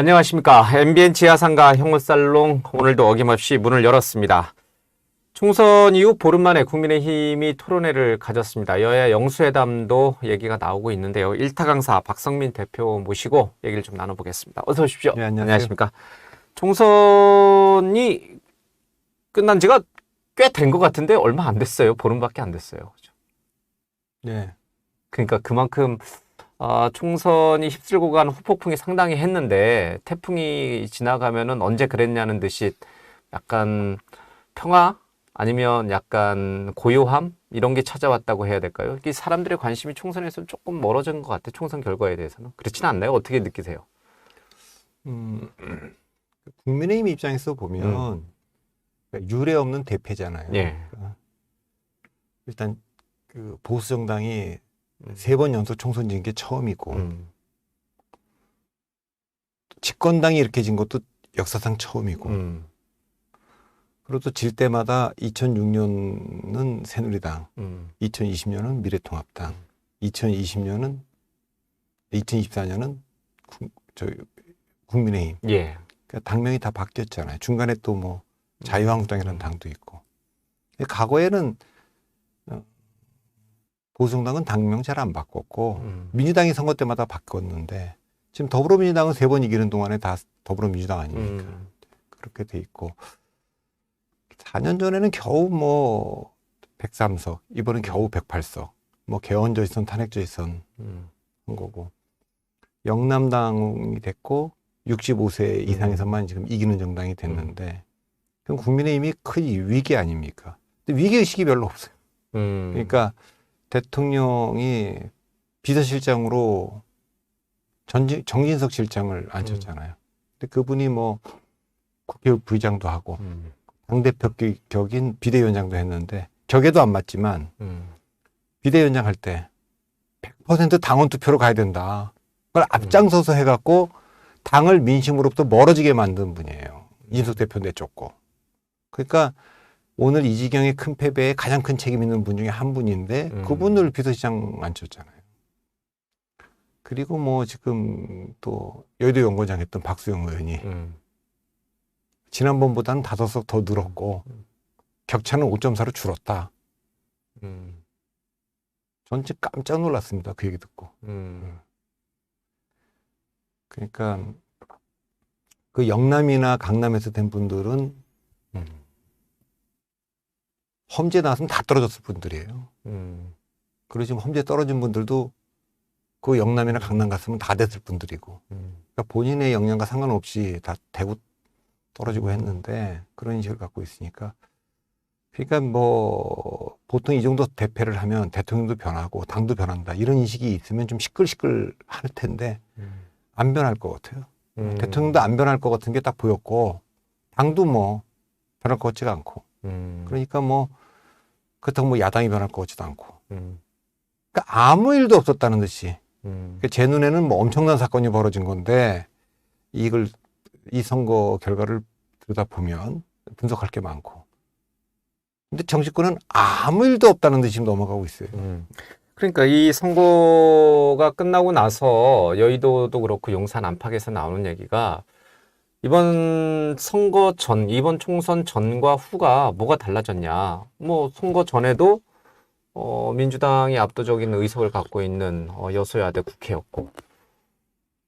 안녕하십니까. MBN 지하상가 혐오살롱 오늘도 어김없이 문을 열었습니다. 총선 이후 보름 만에 국민의힘이 토론회를 가졌습니다. 여야 영수회담도 얘기가 나오고 있는데요. 일타 강사 박성민 대표 모시고 얘기를 좀 나눠보겠습니다. 어서 오십시오. 네, 안녕하십니까. 총선이 끝난 지가 꽤 된 것 같은데 얼마 안 됐어요. 보름밖에 안 됐어요. 그죠? 네. 그러니까 그만큼 총선이 휩쓸고 간 후폭풍이 상당히 했는데 태풍이 지나가면은 언제 그랬냐는 듯이 약간 평화 아니면 약간 고요함 이런 게 찾아왔다고 해야 될까요? 이 사람들의 관심이 총선에서 조금 멀어진 것 같아요. 총선 결과에 대해서는 그렇지는 않나요? 어떻게 느끼세요? 국민의힘 입장에서 보면 유례 없는 대패잖아요. 예. 그러니까 일단 그 보수 정당이 3번 연속 총선 진 게 처음이고 집권당이 이렇게 진 것도 역사상 처음이고 그리고 또 질 때마다 2006년은 새누리당, 2020년은 미래통합당, 2024년은 국민의힘. 예. 그러니까 당명이 다 바뀌었잖아요. 중간에 또 뭐 자유한국당이라는 당도 있고. 과거에는 보수정당은 당명 잘 안 바꿨고 민주당이 선거 때마다 바꿨는데 지금 더불어민주당은 3번 이기는 동안에 다 더불어민주당 아닙니까? 그렇게 돼 있고 4년 전에는 겨우 뭐 103석, 이번엔 겨우 108석, 뭐 개헌저지선, 탄핵저지선 한 거고 영남당이 됐고 65세 이상에서만 지금 이기는 정당이 됐는데 그럼 국민의힘이 큰 위기 아닙니까? 근데 위기의식이 별로 없어요. 그러니까 대통령이 비서실장으로 정진석 실장을 앉혔잖아요. 근데 그분이 뭐 국회 부의장도 하고 당대표 격인 비대위원장도 했는데 격에도 안 맞지만 비대위원장 할 때 100% 당원 투표로 가야 된다. 그걸 앞장서서 해갖고 당을 민심으로부터 멀어지게 만든 분이에요. 이준석 대표 내쫓고. 그러니까 오늘 이지경의 큰 패배에 가장 큰 책임 있는 분 중에 한 분인데 그분을 비서실장 앉혔잖아요. 그리고 뭐 지금 또 여의도 연구원장 했던 박수영 의원이 지난번보다는 5석 더 늘었고 격차는 5.4로 줄었다. 전 진짜 깜짝 놀랐습니다. 그 얘기 듣고. 그러니까 그 영남이나 강남에서 된 분들은 험지에 나왔으면 다 떨어졌을 분들이에요. 그리고 지금 험지에 떨어진 분들도 그 영남이나 강남 갔으면 다 됐을 분들이고 그러니까 본인의 역량과 상관없이 다 대구 떨어지고 했는데 그런 인식을 갖고 있으니까 그러니까 뭐 보통 이 정도 대패를 하면 대통령도 변하고 당도 변한다 이런 인식이 있으면 좀 시끌시끌 할 텐데 안 변할 것 같아요. 대통령도 안 변할 것 같은 게 딱 보였고 당도 뭐 변할 것 같지가 않고 그러니까 뭐 그렇다고 뭐 야당이 변할 것 같지도 않고 그러니까 아무 일도 없었다는 듯이 그러니까 제 눈에는 뭐 엄청난 사건이 벌어진 건데 이 선거 결과를 들여다보면 분석할 게 많고 근데 정치권은 아무 일도 없다는 듯이 넘어가고 있어요. 그러니까 이 선거가 끝나고 나서 여의도도 그렇고 용산 안팎에서 나오는 얘기가 이번 선거 전, 이번 총선 전과 후가 뭐가 달라졌냐. 뭐 선거 전에도 민주당이 압도적인 의석을 갖고 있는 여소야대 국회였고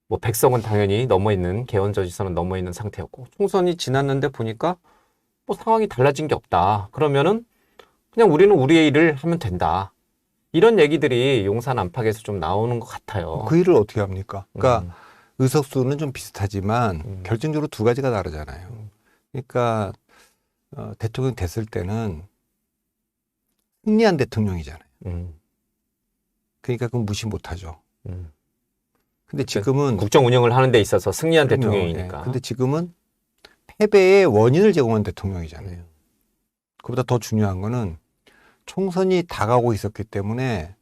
뭐 100석은 당연히 넘어있는 개헌저지선은 넘어있는 상태였고 총선이 지났는데 보니까 뭐 상황이 달라진 게 없다. 그러면은 그냥 우리는 우리의 일을 하면 된다. 이런 얘기들이 용산 안팎에서 좀 나오는 것 같아요. 그 일을 어떻게 합니까? 그러니까 의석수는 좀 비슷하지만 결정적으로 두 가지가 다르잖아요. 그러니까 대통령 됐을 때는 승리한 대통령이잖아요. 그러니까 그건 무시 못하죠. 근데 지금은 국정 운영을 하는 데 있어서 승리한 그럼요. 대통령이니까. 네. 근데 지금은 패배의 원인을 제공한 대통령이잖아요. 그보다 더 중요한 거는 총선이 다가오고 있었기 때문에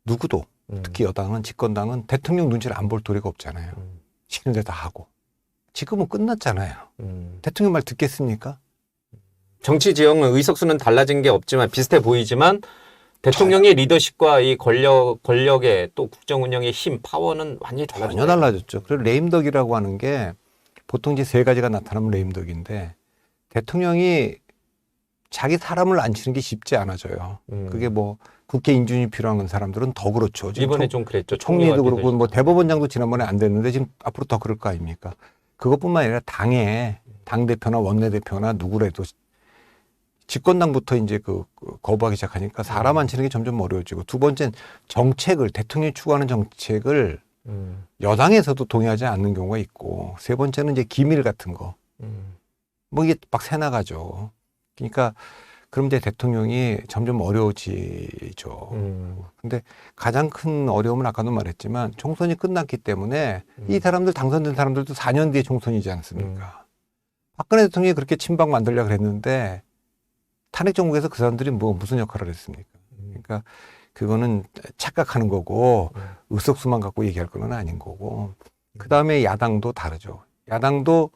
누구도 특히 여당은 집권당은 대통령 눈치를 안 볼 도리가 없잖아요. 시키는 대로 다 하고. 지금은 끝났잖아요. 대통령 말 듣겠습니까? 정치 지형은 의석수는 달라진 게 없지만 비슷해 보이지만 대통령의 리더십과 이 권력의 또 국정 운영의 힘, 파워는 완전히 달라졌죠. 전혀 달라졌죠. 그리고 레임덕이라고 하는 게 보통 이제 세 가지가 나타나면 레임덕인데 대통령이 자기 사람을 앉히는 게 쉽지 않아져요. 그게 뭐 국회 인준이 필요한 사람들은 더 그렇죠. 지금 이번에 좀 그랬죠. 총리도 그렇고 뭐 대법원장도 지난번에 안 됐는데 지금 앞으로 더 그럴 거 아닙니까? 그것뿐만 아니라 당 대표나 원내대표나 누구라도 집권당부터 이제 거부하기 시작하니까 사람 앉히는 게 점점 어려워지고 두 번째는 정책을 대통령이 추구하는 정책을 여당에서도 동의하지 않는 경우가 있고 세 번째는 이제 기밀 같은 거 뭐 이게 막 새나가죠. 그러니까 그럼 이제 대통령이 점점 어려워지죠. 근데 가장 큰 어려움은 아까도 말했지만 총선이 끝났기 때문에 이 사람들 당선된 사람들도 4년 뒤에 총선이지 않습니까? 박근혜 대통령이 그렇게 친박 만들려고 그랬는데 탄핵 정국에서 그 사람들이 무슨 역할을 했습니까? 그러니까 그거는 착각하는 거고 의석수만 갖고 얘기할 건 아닌 거고 그 다음에 야당도 다르죠. 야당도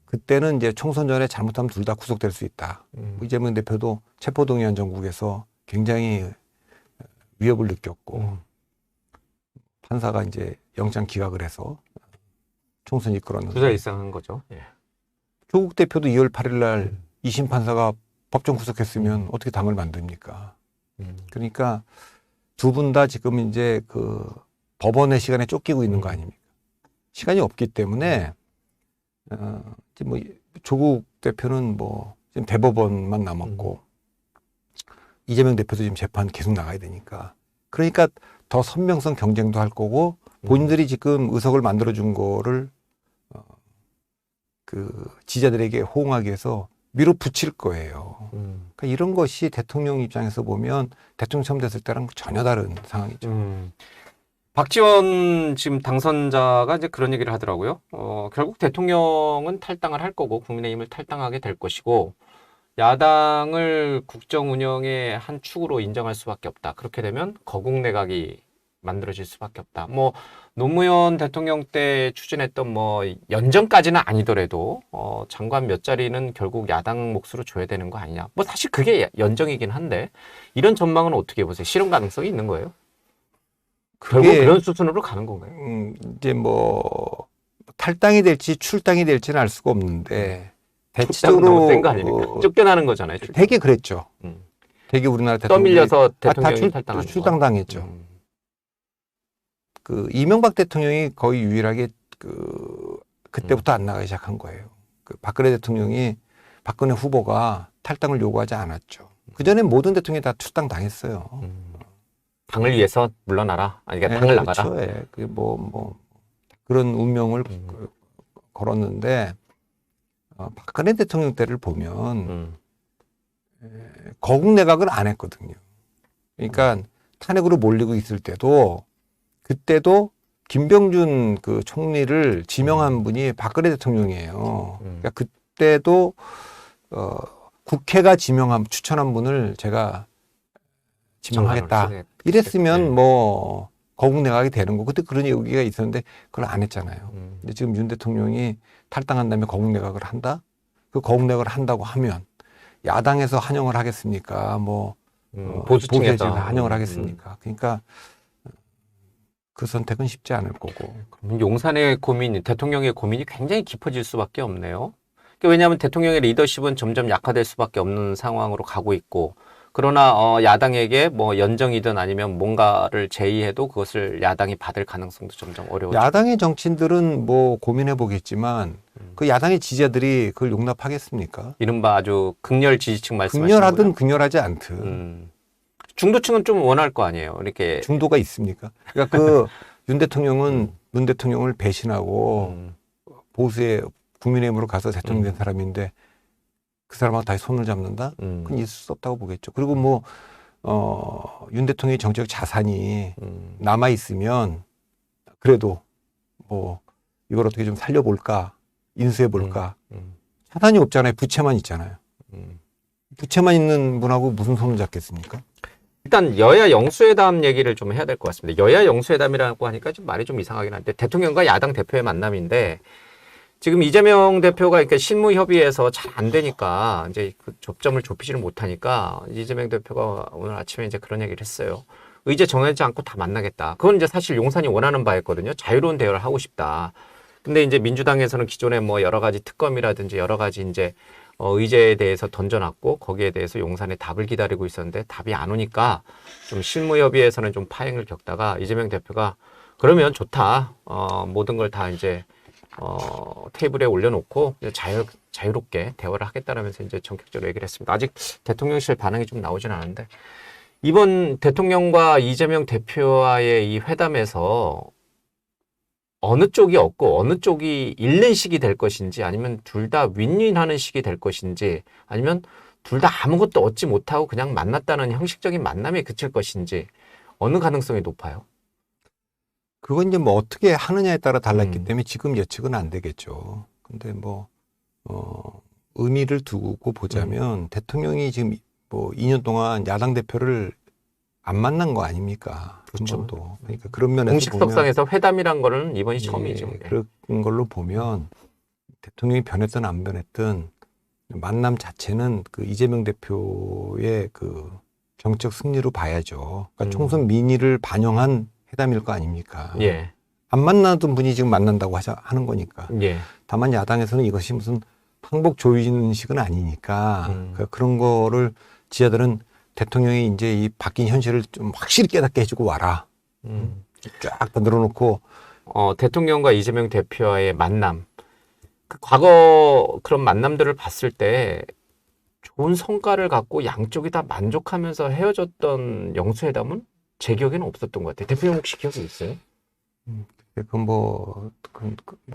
그때는 이제 총선 전에 잘못하면 둘 다 구속될 수 있다. 이재명 대표도 체포동의안 정국에서 굉장히 위협을 느꼈고 판사가 이제 영장 기각을 해서 총선 이끌었는데 부자 일상한 거죠. 예. 조국 대표도 2월 8일 날 2심 판사가 법정 구속했으면 어떻게 당을 만듭니까? 그러니까 두 분 다 지금 이제 법원의 시간에 쫓기고 있는 거 아닙니까? 시간이 없기 때문에 뭐 조국 대표는 뭐 지금 대법원만 남았고 이재명 대표도 지금 재판 계속 나가야 되니까 그러니까 더 선명성 경쟁도 할 거고 본인들이 지금 의석을 만들어준 거를 지지자들에게 호응하기 위해서 밀어붙일 거예요. 그러니까 이런 것이 대통령 입장에서 보면 대통령 처음 됐을 때랑 전혀 다른 상황이죠. 박지원 지금 당선자가 이제 그런 얘기를 하더라고요. 결국 대통령은 탈당을 할 거고 국민의힘을 탈당하게 될 것이고 야당을 국정 운영의 한 축으로 인정할 수밖에 없다. 그렇게 되면 거국 내각이 만들어질 수밖에 없다. 뭐 노무현 대통령 때 추진했던 뭐 연정까지는 아니더라도 장관 몇 자리는 결국 야당 몫으로 줘야 되는 거 아니냐. 뭐 사실 그게 연정이긴 한데 이런 전망은 어떻게 보세요? 실현 가능성이 있는 거예요? 결국 그런 수순으로 가는 건가요? 이제 뭐 탈당이 될지 출당이 될지는 알 수가 없는데 대체적으로 센 거 아닙니까? 쫓겨나는 거잖아요. 출당. 되게 그랬죠. 되게 우리나라 대통령이 떠밀려서 대통령이 탈당한 출당당했죠. 이명박 대통령이 거의 유일하게 그때부터 안 나가기 시작한 거예요. 박근혜 대통령이 박근혜 후보가 탈당을 요구하지 않았죠. 그 전에 모든 대통령이 다 출당 당했어요. 당을 위해서 물러나라. 아니, 그러니까 당을 그렇죠. 나가라. 예. 그런 운명을 걸었는데 박근혜 대통령 때를 보면 거국 내각을 안 했거든요. 그러니까 탄핵으로 몰리고 있을 때도 그때도 김병준 총리를 지명한 분이 박근혜 대통령이에요. 그러니까 그때도 국회가 추천한 분을 제가 지명하겠다. 이랬으면 뭐 거국 내각이 되는 거. 그때 그런 얘기가 있었는데 그걸 안 했잖아요. 근데 지금 윤 대통령이 탈당한 다음에 거국 내각을 한다? 그 거국 내각을 한다고 하면 야당에서 환영을 하겠습니까? 보수층에서 환영을 하겠습니까? 그러니까 그 선택은 쉽지 않을 거고. 그럼 용산의 고민, 대통령의 고민이 굉장히 깊어질 수밖에 없네요. 왜냐하면 대통령의 리더십은 점점 약화될 수밖에 없는 상황으로 가고 있고, 그러나 야당에게 뭐 연정이든 아니면 뭔가를 제의해도 그것을 야당이 받을 가능성도 점점 어려워지고. 야당의 정치인들은 뭐 고민해 보겠지만 그 야당의 지지자들이 그걸 용납하겠습니까? 이른바 아주 극렬 지지층 말씀하시는 극렬하든 거예요? 극렬하지 않든. 중도층은 좀 원할 거 아니에요. 이렇게 중도가 있습니까? 그러니까 윤 대통령은 윤 대통령을 배신하고 보수의 국민의힘으로 가서 대통령 된 사람인데 그 사람하고 다시 손을 잡는다? 그건 있을 수 없다고 보겠죠. 그리고 윤 대통령의 정치적 자산이 남아 있으면 그래도 이걸 어떻게 좀 살려볼까, 인수해볼까. 자산이 없잖아요. 부채만 있잖아요. 부채만 있는 분하고 무슨 손을 잡겠습니까? 일단 여야 영수회담 얘기를 좀 해야 될 것 같습니다. 여야 영수회담이라고 하니까 좀 말이 좀 이상하긴 한데 대통령과 야당 대표의 만남인데 지금 이재명 대표가 이렇게 실무협의에서 잘 안 되니까 이제 그 접점을 좁히지를 못하니까 이재명 대표가 오늘 아침에 이제 그런 얘기를 했어요. 의제 정하지 않고 다 만나겠다. 그건 이제 사실 용산이 원하는 바였거든요. 자유로운 대화를 하고 싶다. 근데 이제 민주당에서는 기존에 뭐 여러 가지 특검이라든지 여러 가지 이제 의제에 대해서 던져놨고 거기에 대해서 용산의 답을 기다리고 있었는데 답이 안 오니까 좀 실무협의에서는 좀 파행을 겪다가 이재명 대표가 그러면 좋다. 모든 걸 다 이제 테이블에 올려놓고 자유롭게 대화를 하겠다라면서 이제 전격적으로 얘기를 했습니다. 아직 대통령실 반응이 좀 나오진 않은데 이번 대통령과 이재명 대표와의 이 회담에서 어느 쪽이 얻고 어느 쪽이 잃는 식이 될 것인지 아니면 둘 다 윈윈하는 식이 될 것인지 아니면 둘 다 아무것도 얻지 못하고 그냥 만났다는 형식적인 만남에 그칠 것인지 어느 가능성이 높아요? 그건 이제 뭐 어떻게 하느냐에 따라 달랐기 때문에 지금 예측은 안 되겠죠. 근데 뭐, 의미를 두고 보자면 대통령이 지금 뭐 2년 동안 야당 대표를 안 만난 거 아닙니까? 그렇죠. 한 번도. 그러니까 그런 면에서 공식석상에서 회담이란 거는 이번이 보면, 처음이죠. 예, 그런 걸로 보면 대통령이 변했든 안 변했든 만남 자체는 그 이재명 대표의 그 정책 승리로 봐야죠. 그러니까 총선 민의를 반영한 회담일 거 아닙니까? 예. 안 만나던 분이 지금 만난다고 하는 거니까. 예. 다만 야당에서는 이것이 무슨 항복 조인식은 아니니까 그런 거를 지자들은 대통령이 이제 이 바뀐 현실을 좀 확실히 깨닫게 해주고 와라. 쫙 다 늘어놓고 대통령과 이재명 대표와의 만남. 그 과거 그런 만남들을 봤을 때 좋은 성과를 갖고 양쪽이 다 만족하면서 헤어졌던 영수회담은 제 기억에는 없었던 것 같아요. 대표님 혹시 기억이 있어요?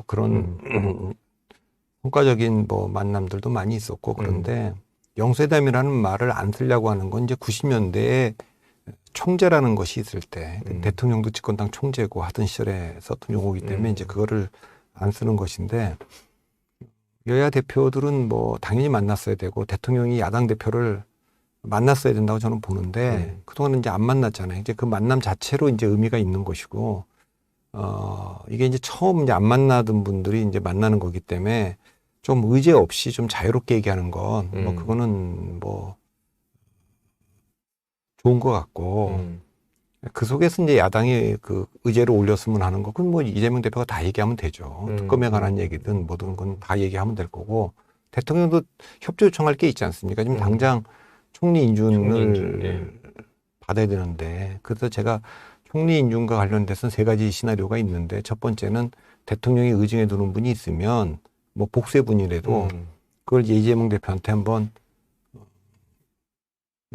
그런 성과적인 뭐 만남들도 많이 있었고 그런데 영수회담이라는 말을 안 쓰려고 하는 건 이제 90년대에 총재라는 것이 있을 때 대통령도 집권당 총재고 하던 시절에 썼던 용어이기 때문에 이제 그거를 안 쓰는 것인데 여야 대표들은 뭐 당연히 만났어야 되고 대통령이 야당 대표를 만났어야 된다고 저는 보는데 그동안은 이제 안 만났잖아요. 이제 그 만남 자체로 이제 의미가 있는 것이고 이게 이제 처음 이제 안 만나던 분들이 이제 만나는 거기 때문에 좀 의제 없이 좀 자유롭게 얘기하는 건 뭐 그거는 뭐 좋은 것 같고 그 속에서 이제 야당이 그 의제를 올렸으면 하는 거 그건 뭐 이재명 대표가 다 얘기하면 되죠. 특검에 관한 얘기든 뭐든 건 다 얘기하면 될 거고 대통령도 협조 요청할 게 있지 않습니까? 지금 당장 총리 인준을 받아야 되는데 그래서 제가 총리 인준과 관련돼서는 세 가지 시나리오가 있는데 첫 번째는 대통령이 의중에 두는 분이 있으면 뭐 복수의 분이라도 그걸 이재명 대표한테 한번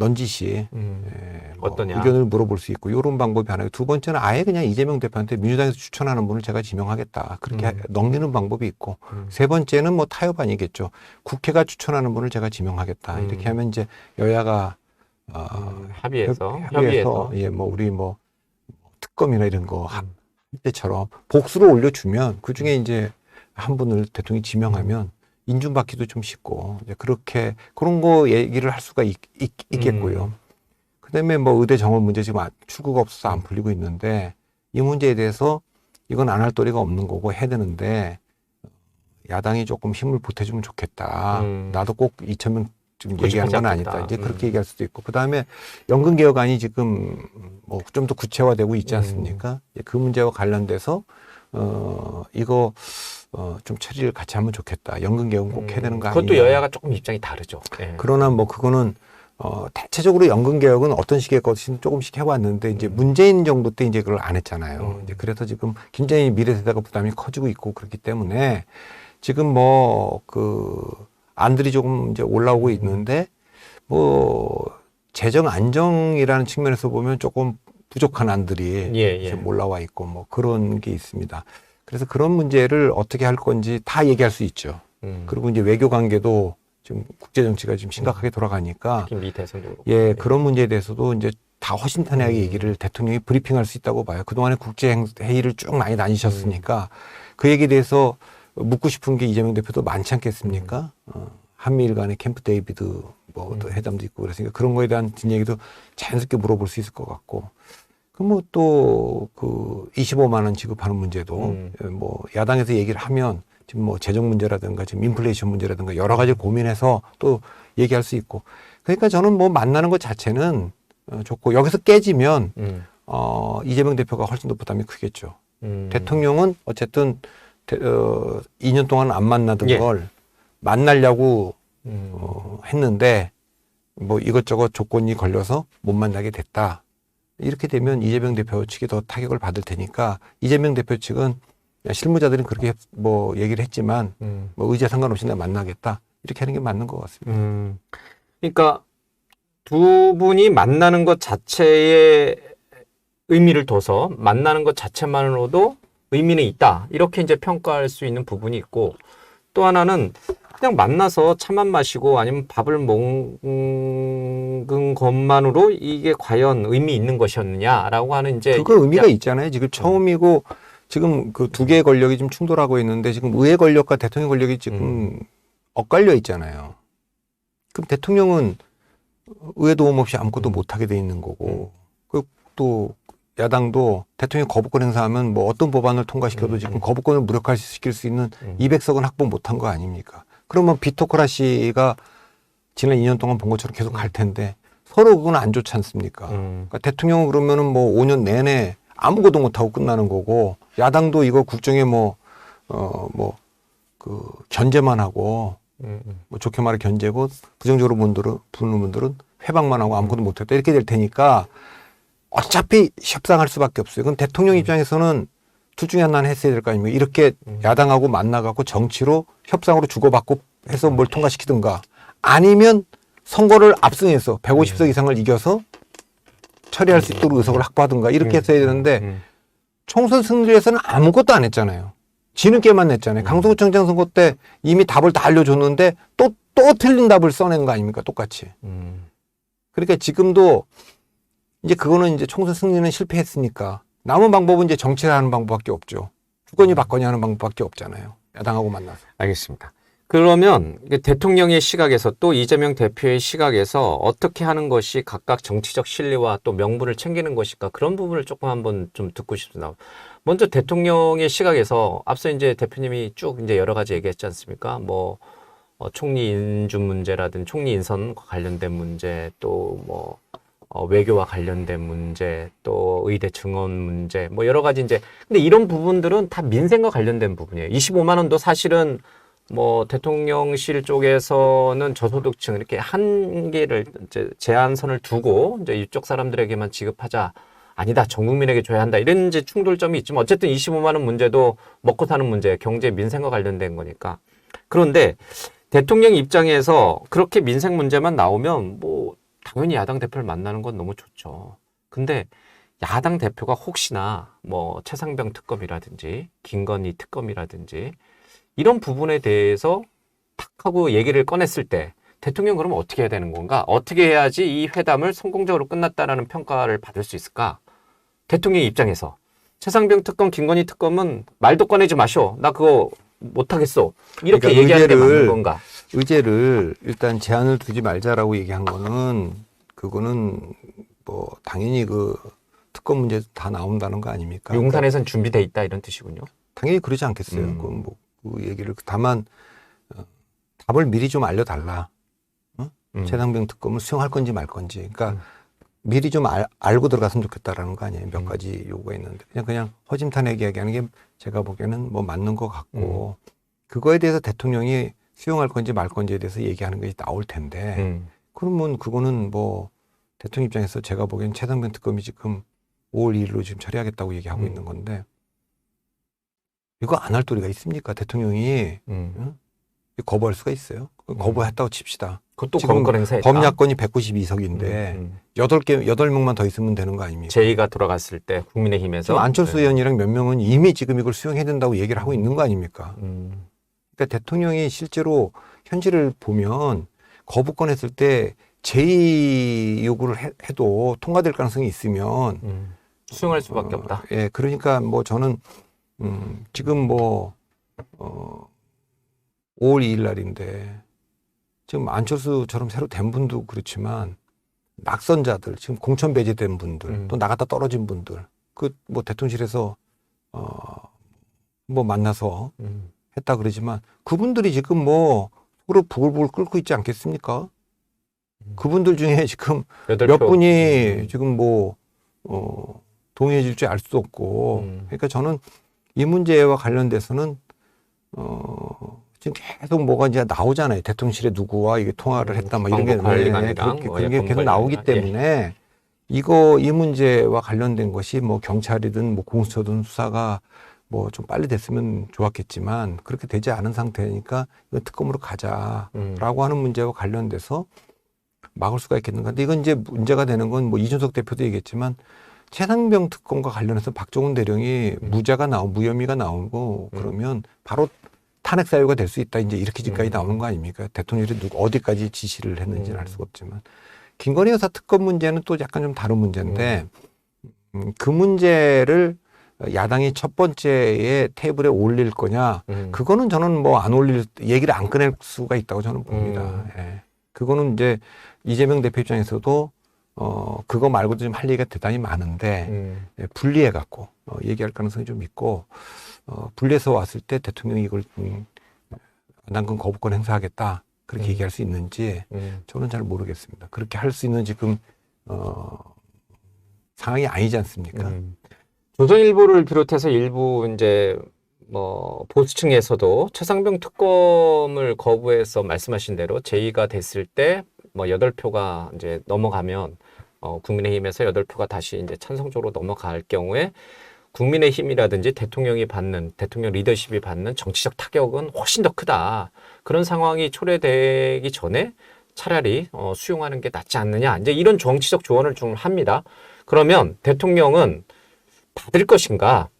넌지시 뭐 어떠냐? 의견을 물어볼 수 있고 이런 방법이 하나고 두 번째는 아예 그냥 이재명 대표한테 민주당에서 추천하는 분을 제가 지명하겠다 그렇게 넘기는 방법이 있고 세 번째는 뭐 타협 아니겠죠. 국회가 추천하는 분을 제가 지명하겠다 이렇게 하면 이제 여야가 협의해서 예, 뭐 우리 뭐 특검이나 이런 거 할 때처럼 복수로 올려주면 그 중에 이제 한 분을 대통령이 지명하면 인준받기도 좀 쉽고 이제 그렇게 그런 거 얘기를 할 수가 있겠고요. 그다음에 뭐 의대 정원 문제 지금 출구가 없어서 안 풀리고 있는데 이 문제에 대해서 이건 안 할 도리가 없는 거고 해야 되는데 야당이 조금 힘을 보태주면 좋겠다. 나도 꼭 2,000명 지금 얘기하는 건 아니다. 이제 그렇게 얘기할 수도 있고 그다음에 연금 개혁안이 지금 뭐 좀 더 구체화되고 있지 않습니까? 그 문제와 관련돼서 이거 좀 처리를 같이 하면 좋겠다. 연금 개혁은 꼭 해야 되는 거 아니냐. 그것도 여야가 조금 입장이 다르죠. 네. 그러나 뭐 그거는 대체적으로 연금 개혁은 어떤 식의 것인 조금씩 해왔는데 이제 문재인 정부 때 이제 그걸 안 했잖아요. 이제 그래서 지금 굉장히 미래 세대가 부담이 커지고 있고 그렇기 때문에 지금 뭐 그 안들이 조금 이제 올라오고 있는데 뭐 재정 안정이라는 측면에서 보면 조금 부족한 안들이 지금 올라와 있고 뭐 그런 게 있습니다. 그래서 그런 문제를 어떻게 할 건지 다 얘기할 수 있죠. 그리고 이제 외교 관계도 지금 국제 정치가 지금 심각하게 돌아가니까 미 대선도 예, 그런 문제에 대해서도 이제 다 허심탄회하게 얘기를 대통령이 브리핑할 수 있다고 봐요. 그동안에 국제 회의를 쭉 많이 다니셨으니까 그 얘기에 대해서 묻고 싶은 게 이재명 대표도 많지 않겠습니까? 한미일 간의 캠프 데이비드 뭐 회담도 있고 그랬으니까 그런 거에 대한 뒷얘기도 자연스럽게 물어볼 수 있을 것 같고 그 뭐 또 그 25만 원 지급하는 문제도 뭐 야당에서 얘기를 하면 지금 뭐 재정 문제라든가 지금 인플레이션 문제라든가 여러 가지를 고민해서 또 얘기할 수 있고. 그러니까 저는 뭐 만나는 것 자체는 좋고 여기서 깨지면 이재명 대표가 훨씬 더 부담이 크겠죠. 대통령은 어쨌든 2년 동안 안 만나던 예. 걸 만나려고 했는데 뭐 이것저것 조건이 걸려서 못 만나게 됐다. 이렇게 되면 이재명 대표 측이 더 타격을 받을 테니까 이재명 대표 측은 실무자들은 그렇게 뭐 얘기를 했지만 뭐 의제 상관없이 내가 만나겠다. 이렇게 하는 게 맞는 것 같습니다. 그러니까 두 분이 만나는 것 자체에 의미를 둬서 만나는 것 자체만으로도 의미는 있다. 이렇게 이제 평가할 수 있는 부분이 있고 또 하나는 그냥 만나서 차만 마시고 아니면 밥을 먹은 것만으로 이게 과연 의미 있는 것이었느냐라고 하는 이제 그거 의미가 있잖아요. 지금 처음이고 지금 그 두 개의 권력이 좀 충돌하고 있는데 지금 의회 권력과 대통령 권력이 지금 엇갈려 있잖아요. 그럼 대통령은 의회 도움 없이 아무것도 못하게 돼 있는 거고 또 야당도 대통령 거부권 행사하면 뭐 어떤 법안을 통과시켜도 지금 거부권을 무력화시킬 수 있는 200석은 확보 못한 거 아닙니까? 그러면 비토크라시가 지난 2년 동안 본 것처럼 계속 갈 텐데 서로 그건 안 좋지 않습니까? 그러니까 대통령은 그러면은 뭐 5년 내내 아무것도 못하고 끝나는 거고 야당도 이거 국정에 그 견제만 하고 뭐 좋게 말해 견제고 부정적으로 부는 분들은 회방만 하고 아무것도 못했다 이렇게 될 테니까 어차피 협상할 수밖에 없어요. 그럼 대통령 입장에서는 둘 중에 하나는 했어야 될 거 아닙니까? 이렇게 야당하고 만나갖고 정치로 협상으로 주고받고 해서 뭘 통과시키든가 아니면 선거를 압승해서 150석 이상을 이겨서 처리할 수 있도록 의석을 확보하든가 이렇게 했어야 되는데 총선 승리를 위해서는 아무것도 안 했잖아요. 지는 게만 냈잖아요. 강서구청장 선거 때 이미 답을 다 알려줬는데 또 틀린 답을 써낸 거 아닙니까? 똑같이. 그러니까 지금도 이제 그거는 이제 총선 승리는 실패했으니까 남은 방법은 이제 정치를 하는 방법밖에 없죠. 주거니 받거니 하는 방법밖에 없잖아요. 야당하고 만나서. 알겠습니다. 그러면 대통령의 시각에서 또 이재명 대표의 시각에서 어떻게 하는 것이 각각 정치적 실리와 또 명분을 챙기는 것일까 그런 부분을 조금 한번 좀 듣고 싶습니다. 먼저 대통령의 시각에서 앞서 이제 대표님이 쭉 이제 여러 가지 얘기했지 않습니까? 뭐 총리 인준 문제라든 총리 인선 관련된 문제 또 뭐 외교와 관련된 문제, 또 의대 증원 문제, 뭐 여러 가지 이제 근데 이런 부분들은 다 민생과 관련된 부분이에요. 25만 원도 사실은 뭐 대통령실 쪽에서는 저소득층 이렇게 한계를 이제 제한선을 두고 이제 이쪽 사람들에게만 지급하자. 아니다. 전 국민에게 줘야 한다. 이런 이제 충돌점이 있지만 어쨌든 25만 원 문제도 먹고 사는 문제, 경제 민생과 관련된 거니까. 그런데 대통령 입장에서 그렇게 민생 문제만 나오면 뭐 당연히 야당 대표를 만나는 건 너무 좋죠. 근데 야당 대표가 혹시나 뭐 최상병 특검이라든지 김건희 특검이라든지 이런 부분에 대해서 탁 하고 얘기를 꺼냈을 때 대통령 그러면 어떻게 해야 되는 건가? 어떻게 해야지 이 회담을 성공적으로 끝났다라는 평가를 받을 수 있을까? 대통령 입장에서 최상병 특검, 김건희 특검은 말도 꺼내지 마쇼. 나 그거 못하겠어. 이렇게 그러니까 얘기하는 게 맞는 건가? 의제를 일단 제한을 두지 말자라고 얘기한 거는 그거는 뭐 당연히 그 특검 문제 다 나온다는 거 아닙니까? 용산에선 준비돼 있다 이런 뜻이군요. 당연히 그러지 않겠어요. 그건 뭐 그 얘기를 다만 답을 미리 좀 알려달라. 최상병 특검을 수용할 건지 말 건지. 그러니까 미리 좀 알고 들어갔으면 좋겠다라는 거 아니에요. 몇 가지 요구가 있는데 그냥 허심탄회하게 얘기하는 게 제가 보기에는 뭐 맞는 것 같고 그거에 대해서 대통령이 수용할 건지 말 건지에 대해서 얘기하는 것이 나올 텐데 그러면 그거는 뭐 대통령 입장에서 제가 보기엔 최상병 특검이 지금 5월 2일로 지금 처리하겠다고 얘기하고 있는 건데 이거 안 할 도리가 있습니까? 대통령이 거부할 수가 있어요. 거부했다고 칩시다. 그것도 지금 거부권 행사했다. 범야권이 192석인데 8명만 더 있으면 되는 거 아닙니까? 제의가 돌아갔을 때 국민의힘에서 지금 안철수 의원이랑 몇 명은 이미 지금 이걸 수용해야 된다고 얘기를 하고 있는 거 아닙니까? 그러니까 대통령이 실제로 현실을 보면 거부권 했을 때 제의 요구를 해도 통과될 가능성이 있으면 수용할 수밖에 없다. 예, 그러니까 뭐 저는 지금 뭐 5월 2일 날인데 지금 안철수처럼 새로 된 분도 그렇지만 낙선자들 지금 공천 배제된 분들 또 나갔다 떨어진 분들 그 뭐 대통령실에서 뭐 만나서 했다 그러지만 그분들이 지금 뭐 서로 부글부글 끓고 있지 않겠습니까? 그분들 중에 지금 몇 8표. 분이 지금 뭐 동의해 줄지 알 수 없고 그러니까 저는 이 문제와 관련돼서는 지금 계속 뭐가 이제 나오잖아요. 대통령실에 누구와 이게 통화를 했다 뭐 이런 게 광고관리관이랑 뭐 그런 게 계속 나오기 법무관리관이랑, 때문에 이 문제와 관련된 것이 뭐 경찰이든 뭐 공수처든 수사가 뭐 좀 빨리 됐으면 좋았겠지만 그렇게 되지 않은 상태니까 이건 특검으로 가자라고 하는 문제와 관련돼서 막을 수가 있겠는가. 근데 이건 이제 문제가 되는 건 뭐 이준석 대표도 얘기했지만 최상병 특검과 관련해서 박종훈 대령이 무혐의가 나오고 그러면 바로 탄핵 사유가 될 수 있다. 이제 이렇게 지금까지 나오는 거 아닙니까? 대통령이 어디까지 지시를 했는지는 알 수가 없지만 김건희 여사 특검 문제는 또 약간 좀 다른 문제인데 그 문제를 야당이 첫 번째에 테이블에 올릴 거냐? 그거는 저는 뭐 안 올릴 얘기를 안 꺼낼 수가 있다고 저는 봅니다. 예. 그거는 이제 이재명 대표 입장에서도 그거 말고도 좀 할 얘기가 대단히 많은데 예, 분리해 갖고 얘기할 가능성이 좀 있고 분리해서 왔을 때 대통령이 이걸 난 그건 거부권 행사하겠다 그렇게 얘기할 수 있는지 저는 잘 모르겠습니다. 그렇게 할 수 있는 지금 상황이 아니지 않습니까? 조선일보를 비롯해서 일부 이제 뭐 보수층에서도 최상병 특검을 거부해서 말씀하신 대로 제의가 됐을 때 뭐 8표가 이제 넘어가면 국민의힘에서 8표가 다시 이제 찬성적으로 넘어갈 경우에 국민의힘이라든지 대통령 리더십이 받는 정치적 타격은 훨씬 더 크다. 그런 상황이 초래되기 전에 차라리 수용하는 게 낫지 않느냐. 이제 이런 정치적 조언을 좀 합니다. 그러면 대통령은 받을 것인가?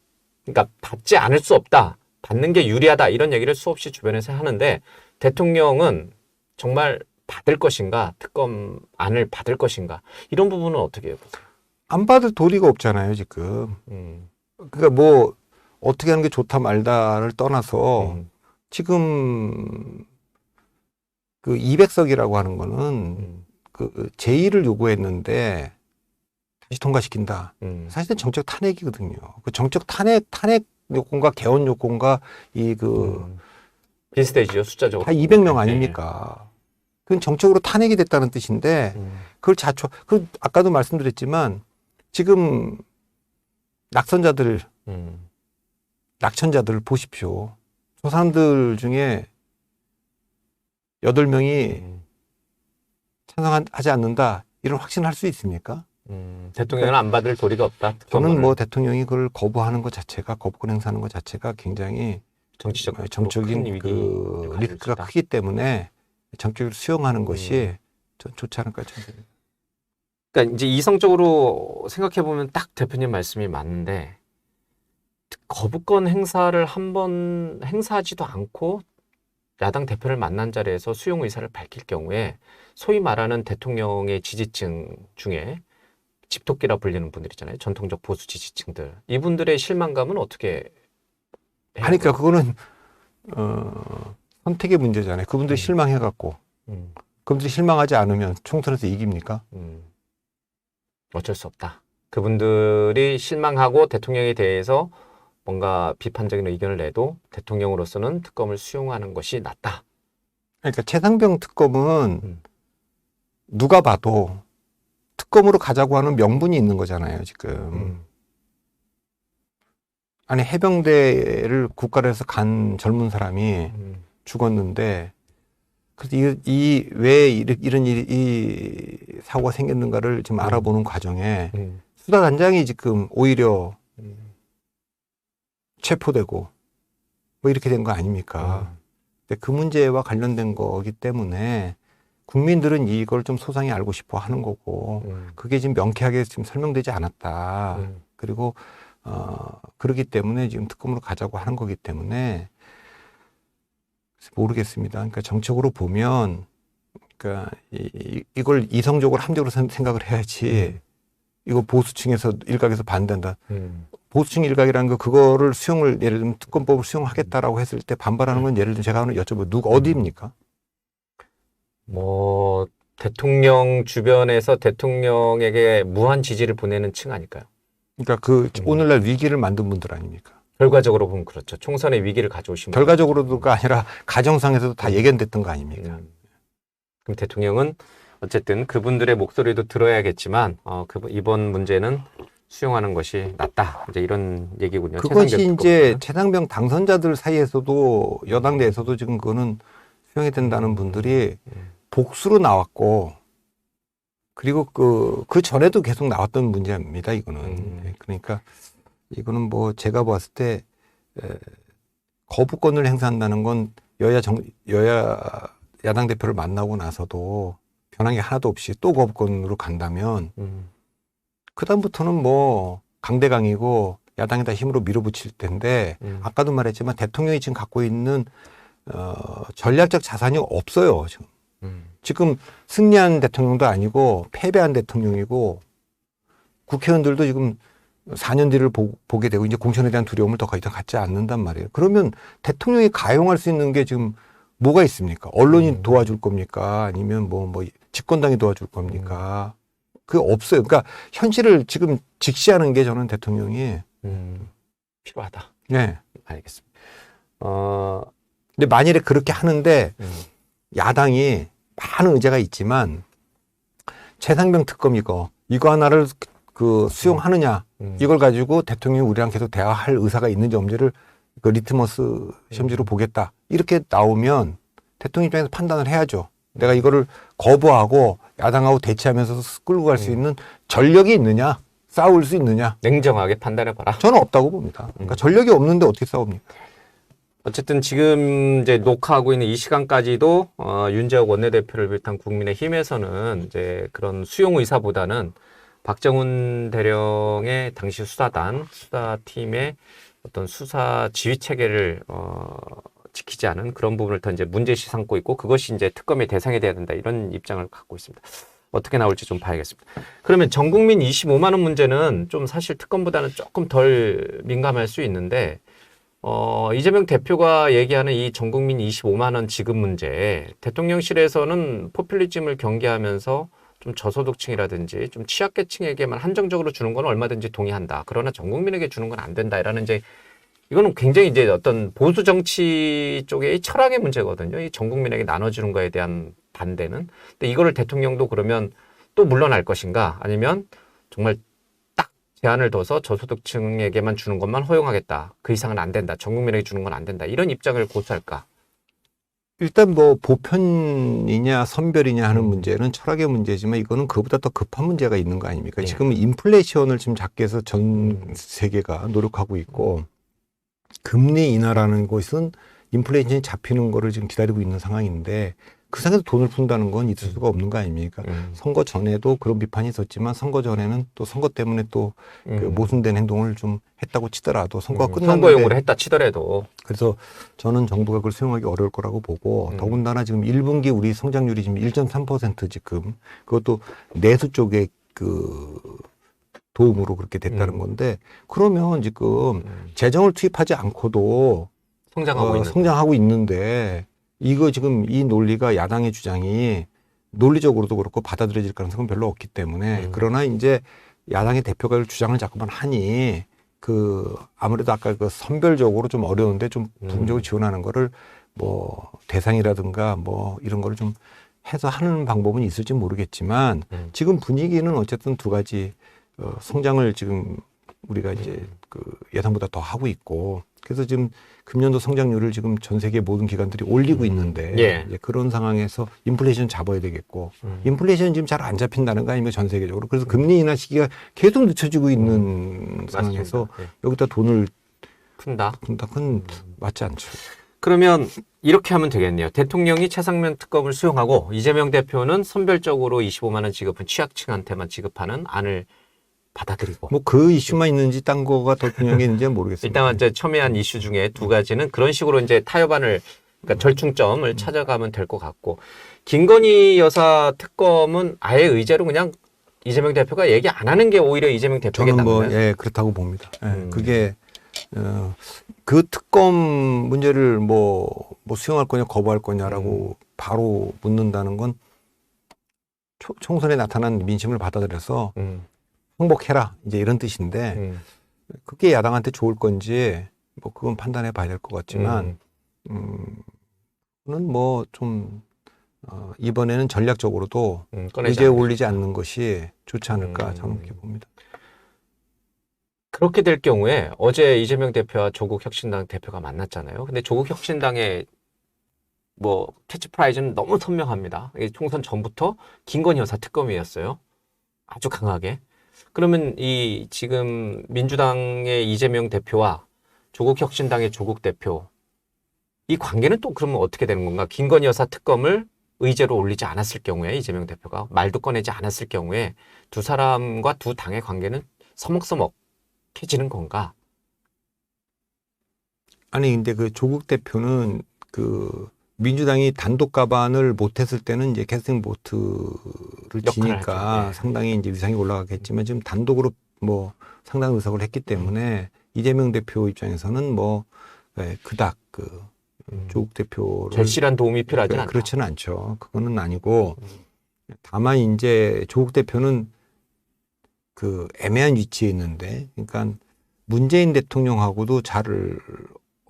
그러니까 받지 않을 수 없다. 받는 게 유리하다. 이런 얘기를 수없이 주변에서 하는데 대통령은 정말 받을 것인가? 특검안을 받을 것인가? 이런 부분은 어떻게 보세요? 안 받을 도리가 없잖아요, 지금. 그러니까 뭐 어떻게 하는 게 좋다 말다를 떠나서 지금 그 200석이라고 하는 거는 그 제의를 요구했는데 다시 통과시킨다. 사실은 정책 탄핵이거든요. 그 정책 탄핵 요건과 개헌 요건과 비슷해지죠, 숫자적으로. 다 200명 아닙니까? 그건 정책으로 탄핵이 됐다는 뜻인데 그걸 아까도 말씀드렸지만 지금 낙천자들 보십시오. 저 사람들 중에 8명이 찬성하지 않는다. 이런 확신을 할 수 있습니까? 대통령은 안 받을 도리가 없다. 저는 뭐 대통령이 그걸 거부하는 것 자체가 거부권 행사하는 것 자체가 굉장히 정적인 그 리스크가 크기 때문에 정책을 수용하는 것이 전 좋지 않을까 생각합니다. 그러니까 이제 이성적으로 생각해 보면 딱 대표님 말씀이 맞는데 거부권 행사를 한번 행사하지도 않고 야당 대표를 만난 자리에서 수용 의사를 밝힐 경우에 소위 말하는 대통령의 지지층 중에 집토끼라 불리는 분들 있잖아요. 전통적 보수 지지층들. 이분들의 실망감은 어떻게 해요? 아니, 그러니까 그거는 선택의 문제잖아요. 그분들이 실망해갖고 그분들이 실망하지 않으면 총선에서 이깁니까? 어쩔 수 없다. 그분들이 실망하고 대통령에 대해서 뭔가 비판적인 의견을 내도 대통령으로서는 특검을 수용하는 것이 낫다. 그러니까 최상병 특검은 누가 봐도 특검으로 가자고 하는 명분이 있는 거잖아요, 지금. 아니, 해병대를 국가를 해서 간 젊은 사람이 죽었는데, 그래서 왜 이런 이 사고가 생겼는가를 지금 알아보는 과정에 수사단장이 지금 오히려 체포되고 뭐 이렇게 된 거 아닙니까? 근데 그 문제와 관련된 거기 때문에 국민들은 이걸 좀 소상히 알고 싶어 하는 거고 그게 지금 명쾌하게 지금 설명되지 않았다. 그리고 그렇기 때문에 지금 특검으로 가자고 하는 거기 때문에 모르겠습니다. 그러니까 정책으로 보면 그러니까 이걸 이성적으로 합리적으로 생각을 해야지 이거 보수층에서 일각에서 반대한다. 보수층 일각이라는 거 그거를 수용을 예를 들면 특검법을 수용하겠다라고 했을 때 반발하는 건 예를 들면 제가 하나 여쭤봐요. 누가 어디입니까? 뭐 대통령 주변에서 대통령에게 무한 지지를 보내는 층 아닐까요? 그러니까 그 오늘날 위기를 만든 분들 아닙니까? 결과적으로 보면 그렇죠. 총선의 위기를 가져오신 분. 결과적으로도가 아니라 가정상에서도 다 예견됐던 거 아닙니까? 그럼 대통령은 어쨌든 그분들의 목소리도 들어야겠지만 이번 문제는 수용하는 것이 낫다. 이제 이런 얘기군요. 그것이 최상병 이제 특검은. 최상병 당선자들 사이에서도 여당 내에서도 지금 그거는 수용이 된다는 분들이 복수로 나왔고, 그리고 그 전에도 계속 나왔던 문제입니다. 이거는. 그러니까 이거는 뭐 제가 봤을 때 거부권을 행사한다는 건 야당 대표를 만나고 나서도 변한 게 하나도 없이 또 거부권으로 간다면 그다음부터는 뭐 강대강이고 야당에다 힘으로 밀어붙일 텐데 아까도 말했지만 대통령이 지금 갖고 있는 전략적 자산이 없어요. 지금 승리한 대통령도 아니고 패배한 대통령이고 국회의원들도 지금 4년 뒤를 보게 되고 이제 공천에 대한 두려움을 더 이상 갖지 않는단 말이에요. 그러면 대통령이 가용할 수 있는 게 지금 뭐가 있습니까? 언론이 도와줄 겁니까? 아니면 뭐 집권당이 도와줄 겁니까? 그게 없어요. 그러니까 현실을 지금 직시하는 게 저는 대통령이 필요하다. 네. 알겠습니다. 근데 만일에 그렇게 하는데 야당이 많은 의제가 있지만 최상병 특검 이거 하나를 수용하느냐 이걸 가지고 대통령이 우리랑 계속 대화할 의사가 있는지 없는지를 그 리트머스 시험지로 보겠다. 이렇게 나오면 대통령 입장에서 판단을 해야죠. 내가 이거를 거부하고 야당하고 대치하면서 끌고 갈 수 있는 전력이 있느냐, 싸울 수 있느냐. 냉정하게 판단해봐라. 저는 없다고 봅니다. 그러니까 전력이 없는데 어떻게 싸웁니까? 어쨌든 지금 이제 녹화하고 있는 이 시간까지도 윤재욱 원내대표를 비롯한 국민의힘에서는 이제 그런 수용 의사보다는 박정훈 대령의 당시 수사팀의 어떤 수사 지휘 체계를 지키지 않은 그런 부분을 더 이제 문제시 삼고 있고, 그것이 이제 특검의 대상이 돼야 된다, 이런 입장을 갖고 있습니다. 어떻게 나올지 좀 봐야겠습니다. 그러면 전국민 25만 원 문제는 좀 사실 특검보다는 조금 덜 민감할 수 있는데, 이재명 대표가 얘기하는 이 전국민 25만 원 지급 문제, 대통령실에서는 포퓰리즘을 경계하면서 좀 저소득층이라든지 좀 취약계층에게만 한정적으로 주는 건 얼마든지 동의한다. 그러나 전 국민에게 주는 건 안 된다라는 이제, 이거는 굉장히 이제 어떤 보수 정치 쪽의 철학의 문제거든요. 이 전 국민에게 나눠주는 거에 대한 반대는. 근데 이거를 대통령도 그러면 또 물러날 것인가? 아니면 정말 딱 제한을 둬서 저소득층에게만 주는 것만 허용하겠다. 그 이상은 안 된다. 전 국민에게 주는 건 안 된다. 이런 입장을 고수할까? 일단 뭐 보편이냐 선별이냐 하는 문제는 철학의 문제지만 이거는 그보다 더 급한 문제가 있는 거 아닙니까? 네. 지금 인플레이션을 지금 잡기 위해서 전 세계가 노력하고 있고, 금리 인하라는 것은 인플레이션이 잡히는 거를 지금 기다리고 있는 상황인데, 그 상황에서 돈을 푼다는 건 있을 수가 없는 거 아닙니까? 선거 전에도 그런 비판이 있었지만 선거 전에는 또 선거 때문에 또 그 모순된 행동을 좀 했다고 치더라도 선거가 끝났는데, 선거용으로 했다 치더라도. 그래서 저는 정부가 그걸 수용하기 어려울 거라고 보고, 더군다나 지금 1분기 우리 성장률이 지금 1.3% 지금, 그것도 내수 쪽에 그 도움으로 그렇게 됐다는 건데, 그러면 지금 재정을 투입하지 않고도 성장하고 있는데, 이거 지금 이 논리가 야당의 주장이 논리적으로도 그렇고 받아들여질 가능성은 별로 없기 때문에, 그러나 이제 야당의 대표가 주장을 자꾸만 하니 아무래도 아까 그 선별적으로 좀 어려운데 좀 부분적으로 지원하는 거를 뭐 대상이라든가 뭐 이런 거를 좀 해서 하는 방법은 있을지 모르겠지만, 지금 분위기는 어쨌든 두 가지 성장을 지금 우리가 이제 그 예상보다 더 하고 있고, 그래서 지금 금년도 성장률을 지금 전 세계 모든 기관들이 올리고 있는데, 예. 이제 그런 상황에서 인플레이션 잡아야 되겠고, 인플레이션 지금 잘 안 잡힌다는 거 아닙니까, 전 세계적으로. 그래서 금리 인하 시기가 계속 늦춰지고 있는 상황에서 네. 여기다 돈을 푼다. 그건 맞지 않죠. 그러면 이렇게 하면 되겠네요. 대통령이 최상병 특검을 수용하고 이재명 대표는 선별적으로 25만 원 지급은 취약층한테만 지급하는 안을 받아들이고. 뭐 그 이슈만 있는지 딴 거가 더 중요한 게 있는지는 모르겠습니다. 일단 이제 첨예한 이슈 중에 두 가지는 그런 식으로 이제 타협안을, 그러니까 절충점을 찾아가면 될 것 같고, 김건희 여사 특검은 아예 의제로 그냥 이재명 대표가 얘기 안 하는 게 오히려 이재명 대표에게 저는 낫는. 예, 그렇다고 봅니다. 예, 그게 그 특검 문제를 뭐 수용할 거냐 거부할 거냐라고 바로 묻는다는 건 총선에 나타난 민심을 받아들여서 항복해라 이제 이런 뜻인데, 그게 야당한테 좋을 건지 뭐 그건 판단해 봐야 될 것 같지만 그는 뭐 좀 이번에는 전략적으로도 꺼내지 의제에 않는 게 올리지 좋다. 않는 것이 좋지 않을까 저는 그렇게 봅니다. 그렇게 될 경우에 어제 이재명 대표와 조국혁신당 대표가 만났잖아요. 근데 조국혁신당의 뭐 캐치프라이즈는 너무 선명합니다. 이 총선 전부터 김건희 여사 특검이었어요. 아주 강하게. 그러면 이 지금 민주당의 이재명 대표와 조국혁신당의 조국 대표 이 관계는 또 그러면 어떻게 되는 건가? 김건희 여사 특검을 의제로 올리지 않았을 경우에 이재명 대표가 말도 꺼내지 않았을 경우에 두 사람과 두 당의 관계는 서먹서먹해지는 건가? 아니 근데 그 조국 대표는 그 민주당이 단독 가반을 못했을 때는 이제 캐스팅 보트를 역할을 지니까 하죠. 예. 상당히 이제 위상이 올라가겠지만 지금 단독으로 뭐 상당 의석을 했기 때문에 이재명 대표 입장에서는 뭐 그닥 그 조국 대표를 절실한 도움이 필요하진 않다. 그렇지는 않죠. 그거는 아니고 다만 이제 조국 대표는 그 애매한 위치에 있는데, 그러니까 문재인 대통령하고도 잘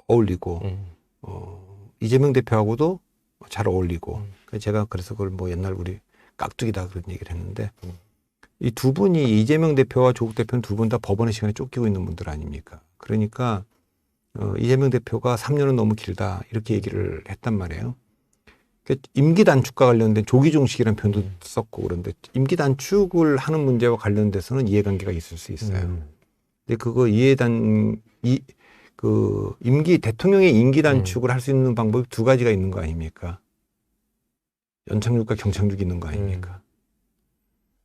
어울리고 이재명 대표하고도 잘 어울리고 제가 그래서 그걸 뭐 옛날 우리 깍두기다 그런 얘기를 했는데 이 두 분이 이재명 대표와 조국 대표는 두 분 다 법원의 시간에 쫓기고 있는 분들 아닙니까? 그러니까 이재명 대표가 3년은 너무 길다 이렇게 얘기를 했단 말이에요. 그러니까 임기 단축과 관련된 조기 종식이라는 표현도 썼고 그런데 임기 단축을 하는 문제와 관련돼서는 이해관계가 있을 수 있어요. 근데 그거 그 대통령의 임기 단축을 할 수 있는 방법이 두 가지가 있는 거 아닙니까? 연착륙과 경착륙이 있는 거 아닙니까?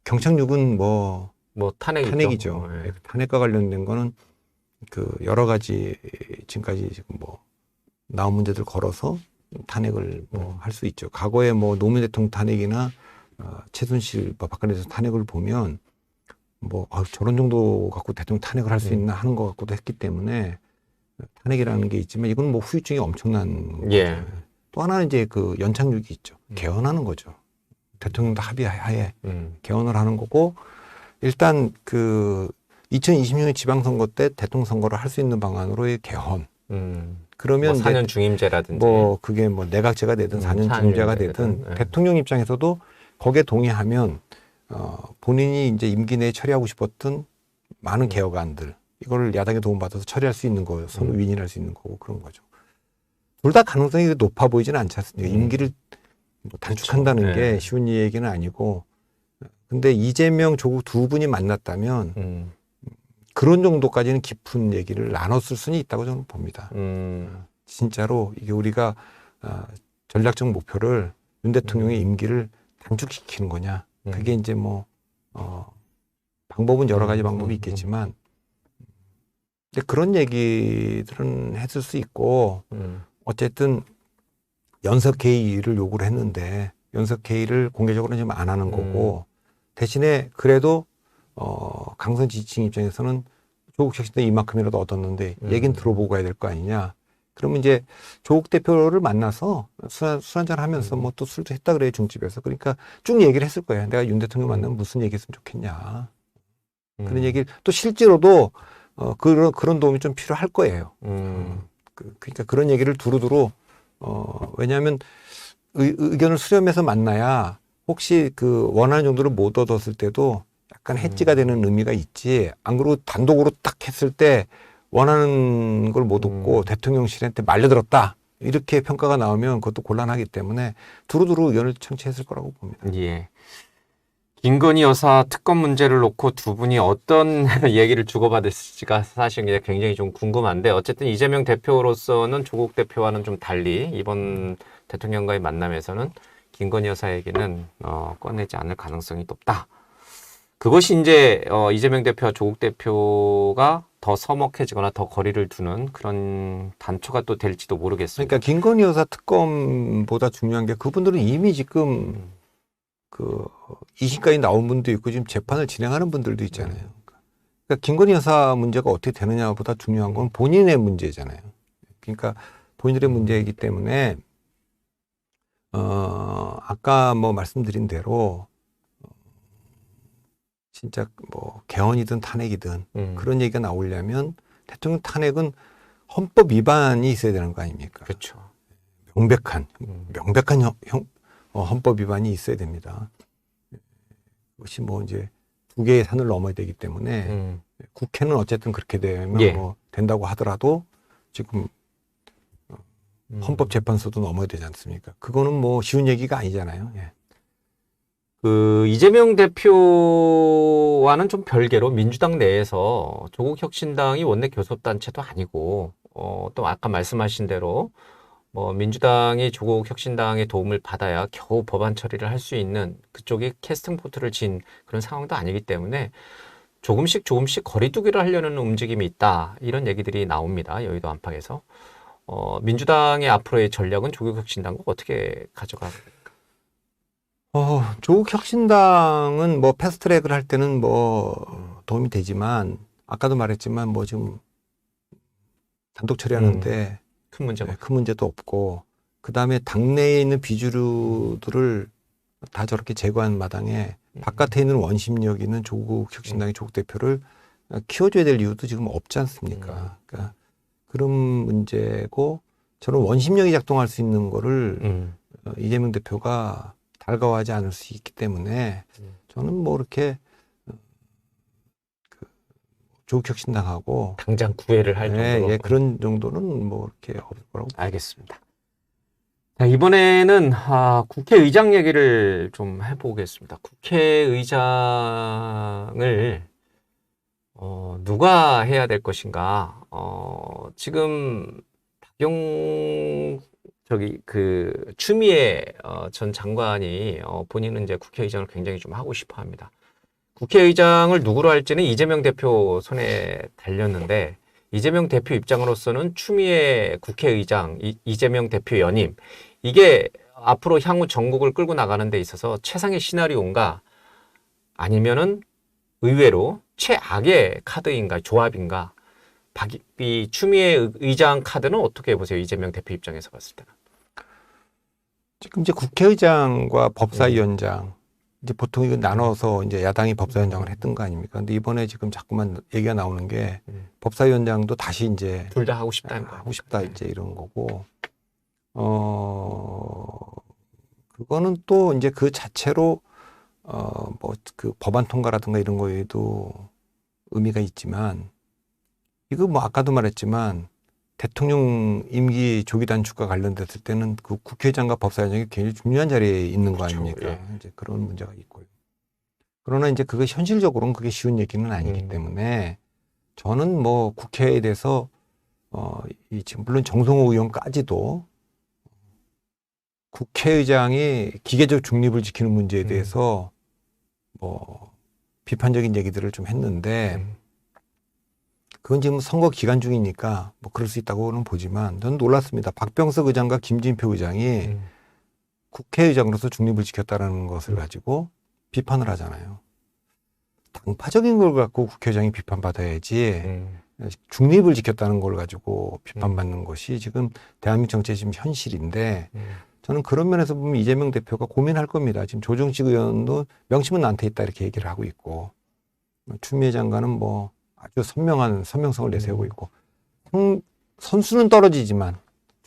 경착륙은 뭐 탄핵이죠. 예. 탄핵과 관련된 거는 그 여러 가지 지금까지 지금 뭐 나온 문제들 걸어서 탄핵을 뭐 할 수 있죠. 과거에 뭐 노무현 대통령 탄핵이나 최순실 박근혜 대통령 탄핵을 보면 뭐 저런 정도 갖고 대통령 탄핵을 할 수 있나 하는 것 같고도 했기 때문에 탄핵이라는 게 있지만 이건 뭐 후유증이 엄청난 예. 거죠. 또 하나는 이제 그 연착륙이 있죠. 개헌하는 거죠. 대통령도 합의하에 개헌을 하는 거고 일단 그 2026년 지방선거 때 대통령 선거를 할 수 있는 방안으로의 개헌. 그러면 뭐 4년 중임제라든지 뭐 그게 뭐 내각제가 되든 4년 중임제가 되든 예. 대통령 입장에서도 거기에 동의하면 본인이 이제 임기 내에 처리하고 싶었던 많은 개혁안들 이거를 야당의 도움받아서 처리할 수 있는 거예요. 서로 윈윈할 수 있는 거고 그런 거죠. 둘 다 가능성이 높아 보이지는 않지 않습니까? 임기를 뭐 단축한다는 그렇죠. 게 네. 쉬운 얘기는 아니고 근데 이재명, 조국 두 분이 만났다면 그런 정도까지는 깊은 얘기를 나눴을 수는 있다고 저는 봅니다. 진짜로 이게 우리가 전략적 목표를 윤 대통령의 임기를 단축시키는 거냐. 그게 이제 뭐 방법은 여러 가지 방법이 있겠지만 근데 그런 얘기들은 했을 수 있고 어쨌든 연석회의를 요구를 했는데 연석회의를 공개적으로는 지금 안 하는 거고 대신에 그래도 강성 지지층 입장에서는 조국 혁신 때 이만큼이라도 얻었는데 얘기는 들어보고 가야 될 거 아니냐. 그러면 이제 조국 대표를 만나서 술 한잔 하면서 뭐 또 술도 했다 그래요 중집에서. 그러니까 쭉 얘기를 했을 거예요. 내가 윤 대통령 만나면 무슨 얘기했으면 좋겠냐. 그런 얘기 또 실제로도 그런 도움이 좀 필요할 거예요. 그러니까 그런 얘기를 두루두루 왜냐하면 의견을 수렴해서 만나야 혹시 그 원하는 정도를 못 얻었을 때도 약간 해지가 되는 의미가 있지. 안 그러고 단독으로 딱 했을 때 원하는 걸 못 얻고 대통령실한테 말려들었다. 이렇게 평가가 나오면 그것도 곤란하기 때문에 두루두루 의견을 청취했을 거라고 봅니다. 예. 김건희 여사 특검 문제를 놓고 두 분이 어떤 얘기를 주고받을지가 사실 굉장히 좀 궁금한데 어쨌든 이재명 대표로서는 조국 대표와는 좀 달리 이번 대통령과의 만남에서는 김건희 여사 얘기는 꺼내지 않을 가능성이 높다. 그것이 이제 이재명 대표와 조국 대표가 더 서먹해지거나 더 거리를 두는 그런 단초가 또 될지도 모르겠습니다. 그러니까 김건희 여사 특검보다 중요한 게 그분들은 이미 지금 그 2심까지 나온 분도 있고 지금 재판을 진행하는 분들도 있잖아요. 그러니까 김건희 여사 문제가 어떻게 되느냐보다 중요한 건 본인의 문제잖아요. 그러니까 본인들의 문제이기 때문에 아까 뭐 말씀드린 대로 진짜 뭐 개헌이든 탄핵이든 그런 얘기가 나오려면 대통령 탄핵은 헌법 위반이 있어야 되는 거 아닙니까? 그렇죠. 명백한 헌법 위반이 있어야 됩니다. 그것이 뭐 이제 두 개의 산을 넘어야 되기 때문에 국회는 어쨌든 그렇게 되면 예. 뭐 된다고 하더라도 지금 헌법재판소도 넘어야 되지 않습니까? 그거는 뭐 쉬운 얘기가 아니잖아요. 예. 그 이재명 대표와는 좀 별개로 민주당 내에서 조국혁신당이 원내 교섭단체도 아니고 또 아까 말씀하신 대로 뭐 민주당이 조국혁신당의 도움을 받아야 겨우 법안 처리를 할 수 있는 그쪽이 캐스팅 보트를 진 그런 상황도 아니기 때문에 조금씩 거리두기를 하려는 움직임이 있다 이런 얘기들이 나옵니다. 여의도 안팎에서 민주당의 앞으로의 전략은 조국혁신당과 어떻게 가져가고 조국 혁신당은 뭐 패스트트랙을 할 때는 뭐 도움이 되지만 아까도 말했지만 뭐 지금 단독 처리하는데 큰 문제가 큰 문제도 없고 그다음에 당내에 있는 비주류들을 다 저렇게 제거한 마당에 바깥에 있는 원심력 있는 조국 혁신당의 조국 대표를 키워줘야 될 이유도 지금 없지 않습니까? 그러니까 그런 문제고 저는 원심력이 작동할 수 있는 거를 이재명 대표가 달가워하지 않을 수 있기 때문에 저는 뭐 이렇게 조국혁신당하고 당장 구애를 할 정도로 그런 정도는 뭐 이렇게 없을 거라고. 알겠습니다. 자, 이번에는 국회의장 얘기를 좀 해보겠습니다. 국회의장을 누가 해야 될 것인가? 지금 추미애 전 장관이 본인은 이제 국회의장을 굉장히 좀 하고 싶어 합니다. 국회의장을 누구로 할지는 이재명 대표 손에 달렸는데 이재명 대표 입장으로서는 추미애 국회의장, 이재명 대표 연임 이게 앞으로 향후 전국을 끌고 나가는 데 있어서 최상의 시나리오인가 아니면은 의외로 최악의 카드인가 조합인가 이 추미애 의장 카드는 어떻게 보세요? 이재명 대표 입장에서 봤을 때는. 지금 이제 국회의장과 법사위원장 이제 보통 이거 나눠서 이제 야당이 법사위원장을 했던 거 아닙니까? 근데 이번에 지금 자꾸만 얘기가 나오는 게 법사위원장도 다시 이제 둘 다 하고 싶다는 거. 하고 싶다 이제 이런 거고. 그거는 또 이제 그 자체로 뭐 그 법안 통과라든가 이런 거에도 의미가 있지만 이거 뭐 아까도 말했지만 대통령 임기 조기 단축과 관련됐을 때는 그 국회의장과 법사위원장이 굉장히 중요한 자리에 있는 거 아닙니까? 예. 이제 그런 문제가 있고요. 그러나 이제 그게 현실적으로는 그게 쉬운 얘기는 아니기 때문에 저는 뭐 국회에 대해서 지금 물론 정성호 의원까지도 국회의장이 기계적 중립을 지키는 문제에 대해서 뭐 비판적인 얘기들을 좀 했는데 그건 지금 선거 기간 중이니까 뭐 그럴 수 있다고는 보지만 저는 놀랐습니다. 박병석 의장과 김진표 의장이 국회의장으로서 중립을 지켰다는 것을 가지고 비판을 하잖아요. 당파적인 걸 갖고 국회의장이 비판받아야지 중립을 지켰다는 걸 가지고 비판받는 것이 지금 대한민국 정치의 지금 현실인데 저는 그런 면에서 보면 이재명 대표가 고민할 겁니다. 지금 조정식 의원도 명심은 나한테 있다 이렇게 얘기를 하고 있고 추미애 장관은 뭐 아주 선명한 선명성을 내세우고 있고 선수는 떨어지지만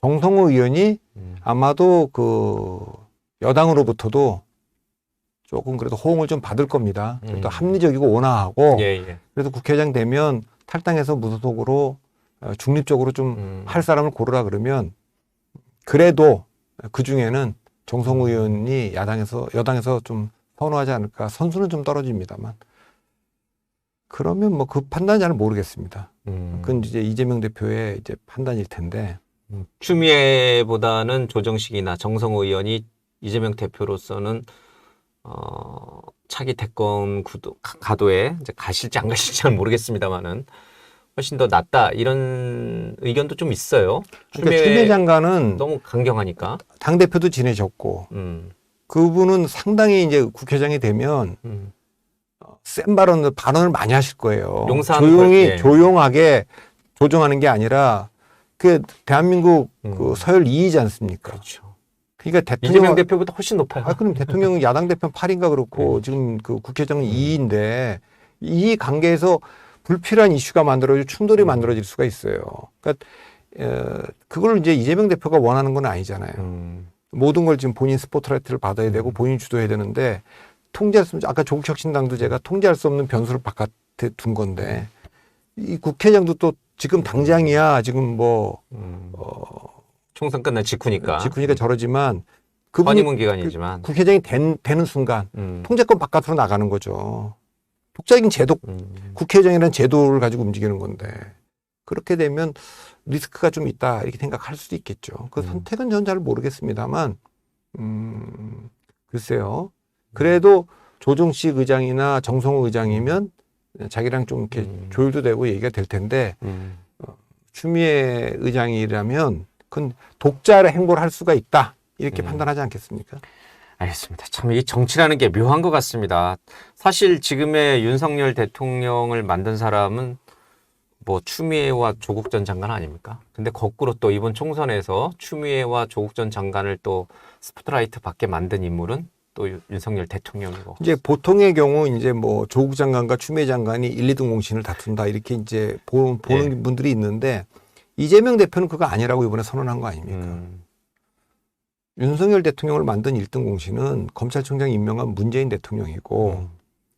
정성호 의원이 아마도 그 여당으로부터도 조금 그래도 호응을 좀 받을 겁니다. 또 합리적이고 온화하고 그래서 국회의장 되면 탈당해서 무소속으로 중립적으로 좀 할 사람을 고르라 그러면 그래도 그 중에는 정성호 의원이 여당에서 좀 선호하지 않을까. 선수는 좀 떨어집니다만. 그러면 뭐 그 판단은 잘 모르겠습니다. 그건 이제 이재명 대표의 이제 판단일 텐데. 추미애보다는 조정식이나 정성호 의원이 이재명 대표로서는 차기 대권 가도에 이제 가실지 안 가실지 잘 모르겠습니다만은 훨씬 더 낫다 이런 의견도 좀 있어요. 그러니까 추미애 장관은 너무 강경하니까 당 대표도 지내셨고 그분은 상당히 이제 국회의장이 되면 센 발언을 많이 하실 거예요. 조용하게 조정하는 게 아니라 그 대한민국 그 서열 2위지 않습니까? 그렇죠. 그러니까 이재명 대표보다 훨씬 높아요. 그럼 대통령은 야당 대표는 8인가 그렇고 지금 그 국회의장은 2위인데 이 관계에서 불필요한 이슈가 만들어지고 충돌이 만들어질 수가 있어요. 그러니까 그걸 이제 이재명 대표가 원하는 건 아니잖아요. 모든 걸 지금 본인 스포트라이트를 받아야 되고 본인 주도해야 되는데 통제할 수 없는, 아까 조국혁신당도 제가 통제할 수 없는 변수를 바깥에 둔 건데 이 국회의장도 또 지금 당장이야 지금 뭐 총선 끝난 직후니까. 직후니까 저러지만 그분이 허니문 기간이지만 국회의장이 되는 순간 통제권 바깥으로 나가는 거죠. 독자적인 제도, 국회의장이라는 제도를 가지고 움직이는 건데 그렇게 되면 리스크가 좀 있다 이렇게 생각할 수도 있겠죠. 그 선택은 저는 잘 모르겠습니다만 글쎄요. 그래도 조정식 의장이나 정성호 의장이면 자기랑 좀 이렇게 조율도 되고 얘기가 될 텐데 추미애 의장이라면 그건 독자의 행보를 할 수가 있다 이렇게 판단하지 않겠습니까? 알겠습니다. 참 이 정치라는 게 묘한 것 같습니다. 사실 지금의 윤석열 대통령을 만든 사람은 뭐 추미애와 조국 전 장관 아닙니까? 근데 거꾸로 또 이번 총선에서 추미애와 조국 전 장관을 또 스포트라이트 받게 만든 인물은 또 윤석열 대통령이고. 이제 보통의 경우 이제 뭐 조국 장관과 추미애 장관이 1, 2등 공신을 다툰다 이렇게 이제 보는 분들이 있는데 이재명 대표는 그거 아니라고 이번에 선언한 거 아닙니까? 윤석열 대통령을 만든 1등 공신은 검찰총장 임명한 문재인 대통령이고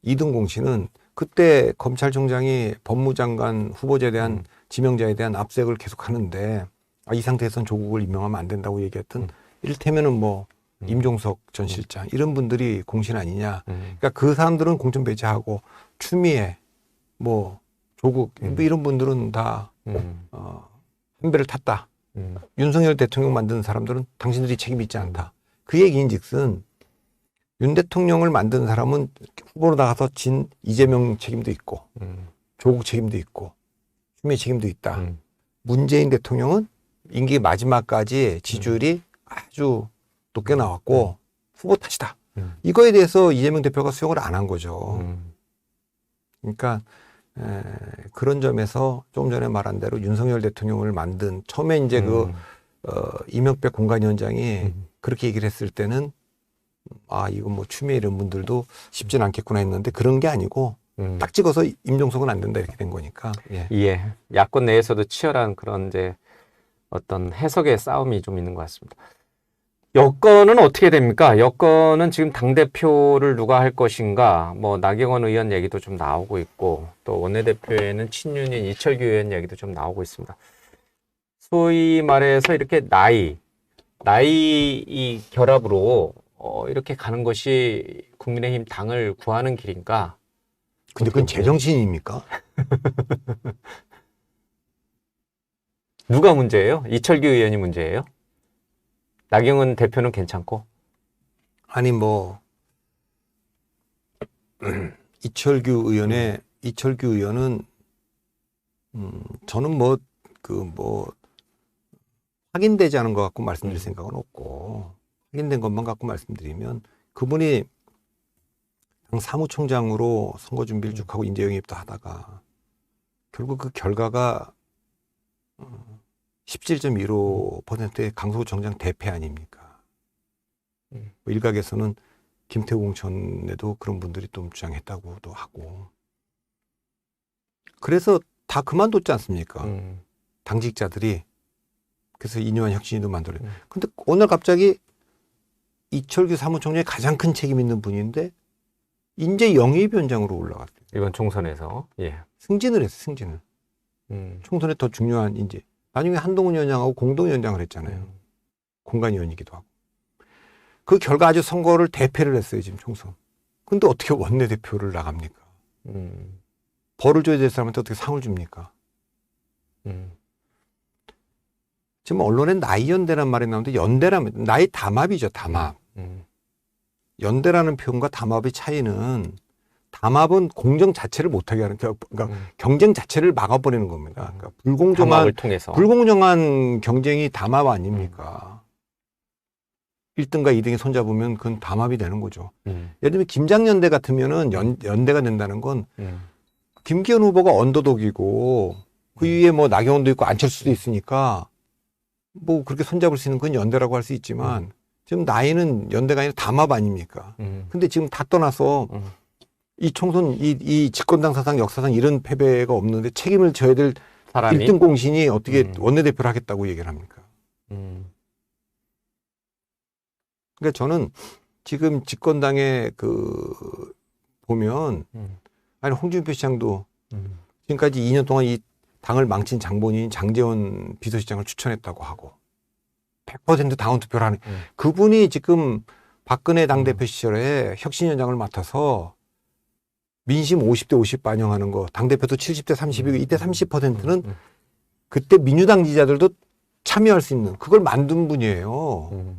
2등 공신은 그때 검찰총장이 법무장관 후보자에 대한 지명자에 대한 압색을 계속 하는데 이 상태에서는 조국을 임명하면 안 된다고 얘기했던 이를테면은 뭐 임종석 전 실장 이런 분들이 공신 아니냐. 그러니까 그 사람들은 공천 배제하고 추미애 뭐 조국 뭐 이런 분들은 다 한 배를 탔다. 윤석열 대통령 만드는 사람들은 당신들이 책임이 있지 않다. 그 얘기인즉슨 윤 대통령을 만든 사람은 후보로 나가서 진 이재명 책임도 있고 조국 책임도 있고 추미애 책임도 있다. 문재인 대통령은 임기 마지막까지 지지율이 아주 높게 나왔고 후보 탓이다. 이거에 대해서 이재명 대표가 수용을 안 한 거죠. 그러니까 그런 점에서 조금 전에 말한 대로 윤석열 대통령을 만든 처음에 이제 이명박 공관위원장이 그렇게 얘기를 했을 때는 이거 뭐 추미애 이런 분들도 쉽진 않겠구나 했는데 그런 게 아니고 딱 찍어서 임종석은 안 된다 이렇게 된 거니까. 예. 야권 내에서도 치열한 그런 이제 어떤 해석의 싸움이 좀 있는 것 같습니다. 여권은 어떻게 됩니까? 여권은 지금 당대표를 누가 할 것인가, 뭐, 나경원 의원 얘기도 좀 나오고 있고, 또 원내대표에는 친윤인 이철규 의원 얘기도 좀 나오고 있습니다. 소위 말해서 이렇게 나이 이 결합으로, 이렇게 가는 것이 국민의힘 당을 구하는 길인가? 근데 그건 제정신입니까? 누가 문제예요? 이철규 의원이 문제예요? 나경원 대표는 괜찮고? 아니 뭐 이철규 의원은 저는 확인되지 않은 것 갖고 말씀드릴 생각은 없고 확인된 것만 갖고 말씀드리면 그분이 당 사무총장으로 선거 준비를 쭉 하고 인재 영입도 하다가 결국 그 결과가 17.15%의 강서구청장 대패 아닙니까? 뭐 일각에서는 김태우 공천에도 그런 분들이 또 주장했다고도 하고 그래서 다 그만뒀지 않습니까? 당직자들이. 그래서 이뇨한 혁신위도 만들어요. 근데 오늘 갑자기 이철규 사무총장이 가장 큰 책임 있는 분인데 인재 영입위원장으로 올라갔대요. 이번 총선에서. 예. 승진을 했어요. 승진을. 총선에 더 중요한 인재. 나중에 한동훈 위원장하고 공동위원장을 했잖아요. 공관위원이기도 하고. 그 결과 아주 선거를 대패를 했어요. 지금 총선. 근데 어떻게 원내대표를 나갑니까? 벌을 줘야 될 사람한테 어떻게 상을 줍니까? 지금 언론엔 나이연대란 말이 나오는데 연대라면 나이 담합이죠. 담합. 연대라는 표현과 담합의 차이는 담합은 공정 자체를 못하게 하는 그러니까 경쟁 자체를 막아버리는 겁니다. 그러니까 담합을 통해서. 불공정한 경쟁이 담합 아닙니까? 1등과 2등이 손잡으면 그건 담합이 되는 거죠. 예를 들면 김장연대 같으면은 연대가 된다는 건 김기현 후보가 언더독이고 그 위에 뭐 나경원도 있고 안철수도 있으니까 뭐 그렇게 손잡을 수 있는 건 연대라고 할 수 있지만 지금 나이는 연대가 아니라 담합 아닙니까? 근데 지금 다 떠나서 이 총선 이 집권당 사상 역사상 이런 패배가 없는데 책임을 져야 될 사람이 1등 공신이 어떻게 원내대표를 하겠다고 얘기를 합니까? 그러니까 저는 지금 집권당의 보면 아니 홍준표 시장도 지금까지 2년 동안 이 당을 망친 장본인 장제원 비서실장을 추천했다고 하고 100% 당원 투표를 하는 그분이 지금 박근혜 당대표 시절에 혁신위원장을 맡아서 민심 50대 50 반영하는 거 당대표도 70대 30이고 이때 30%는 그때 민주당 지지자들도 참여할 수 있는 그걸 만든 분이에요.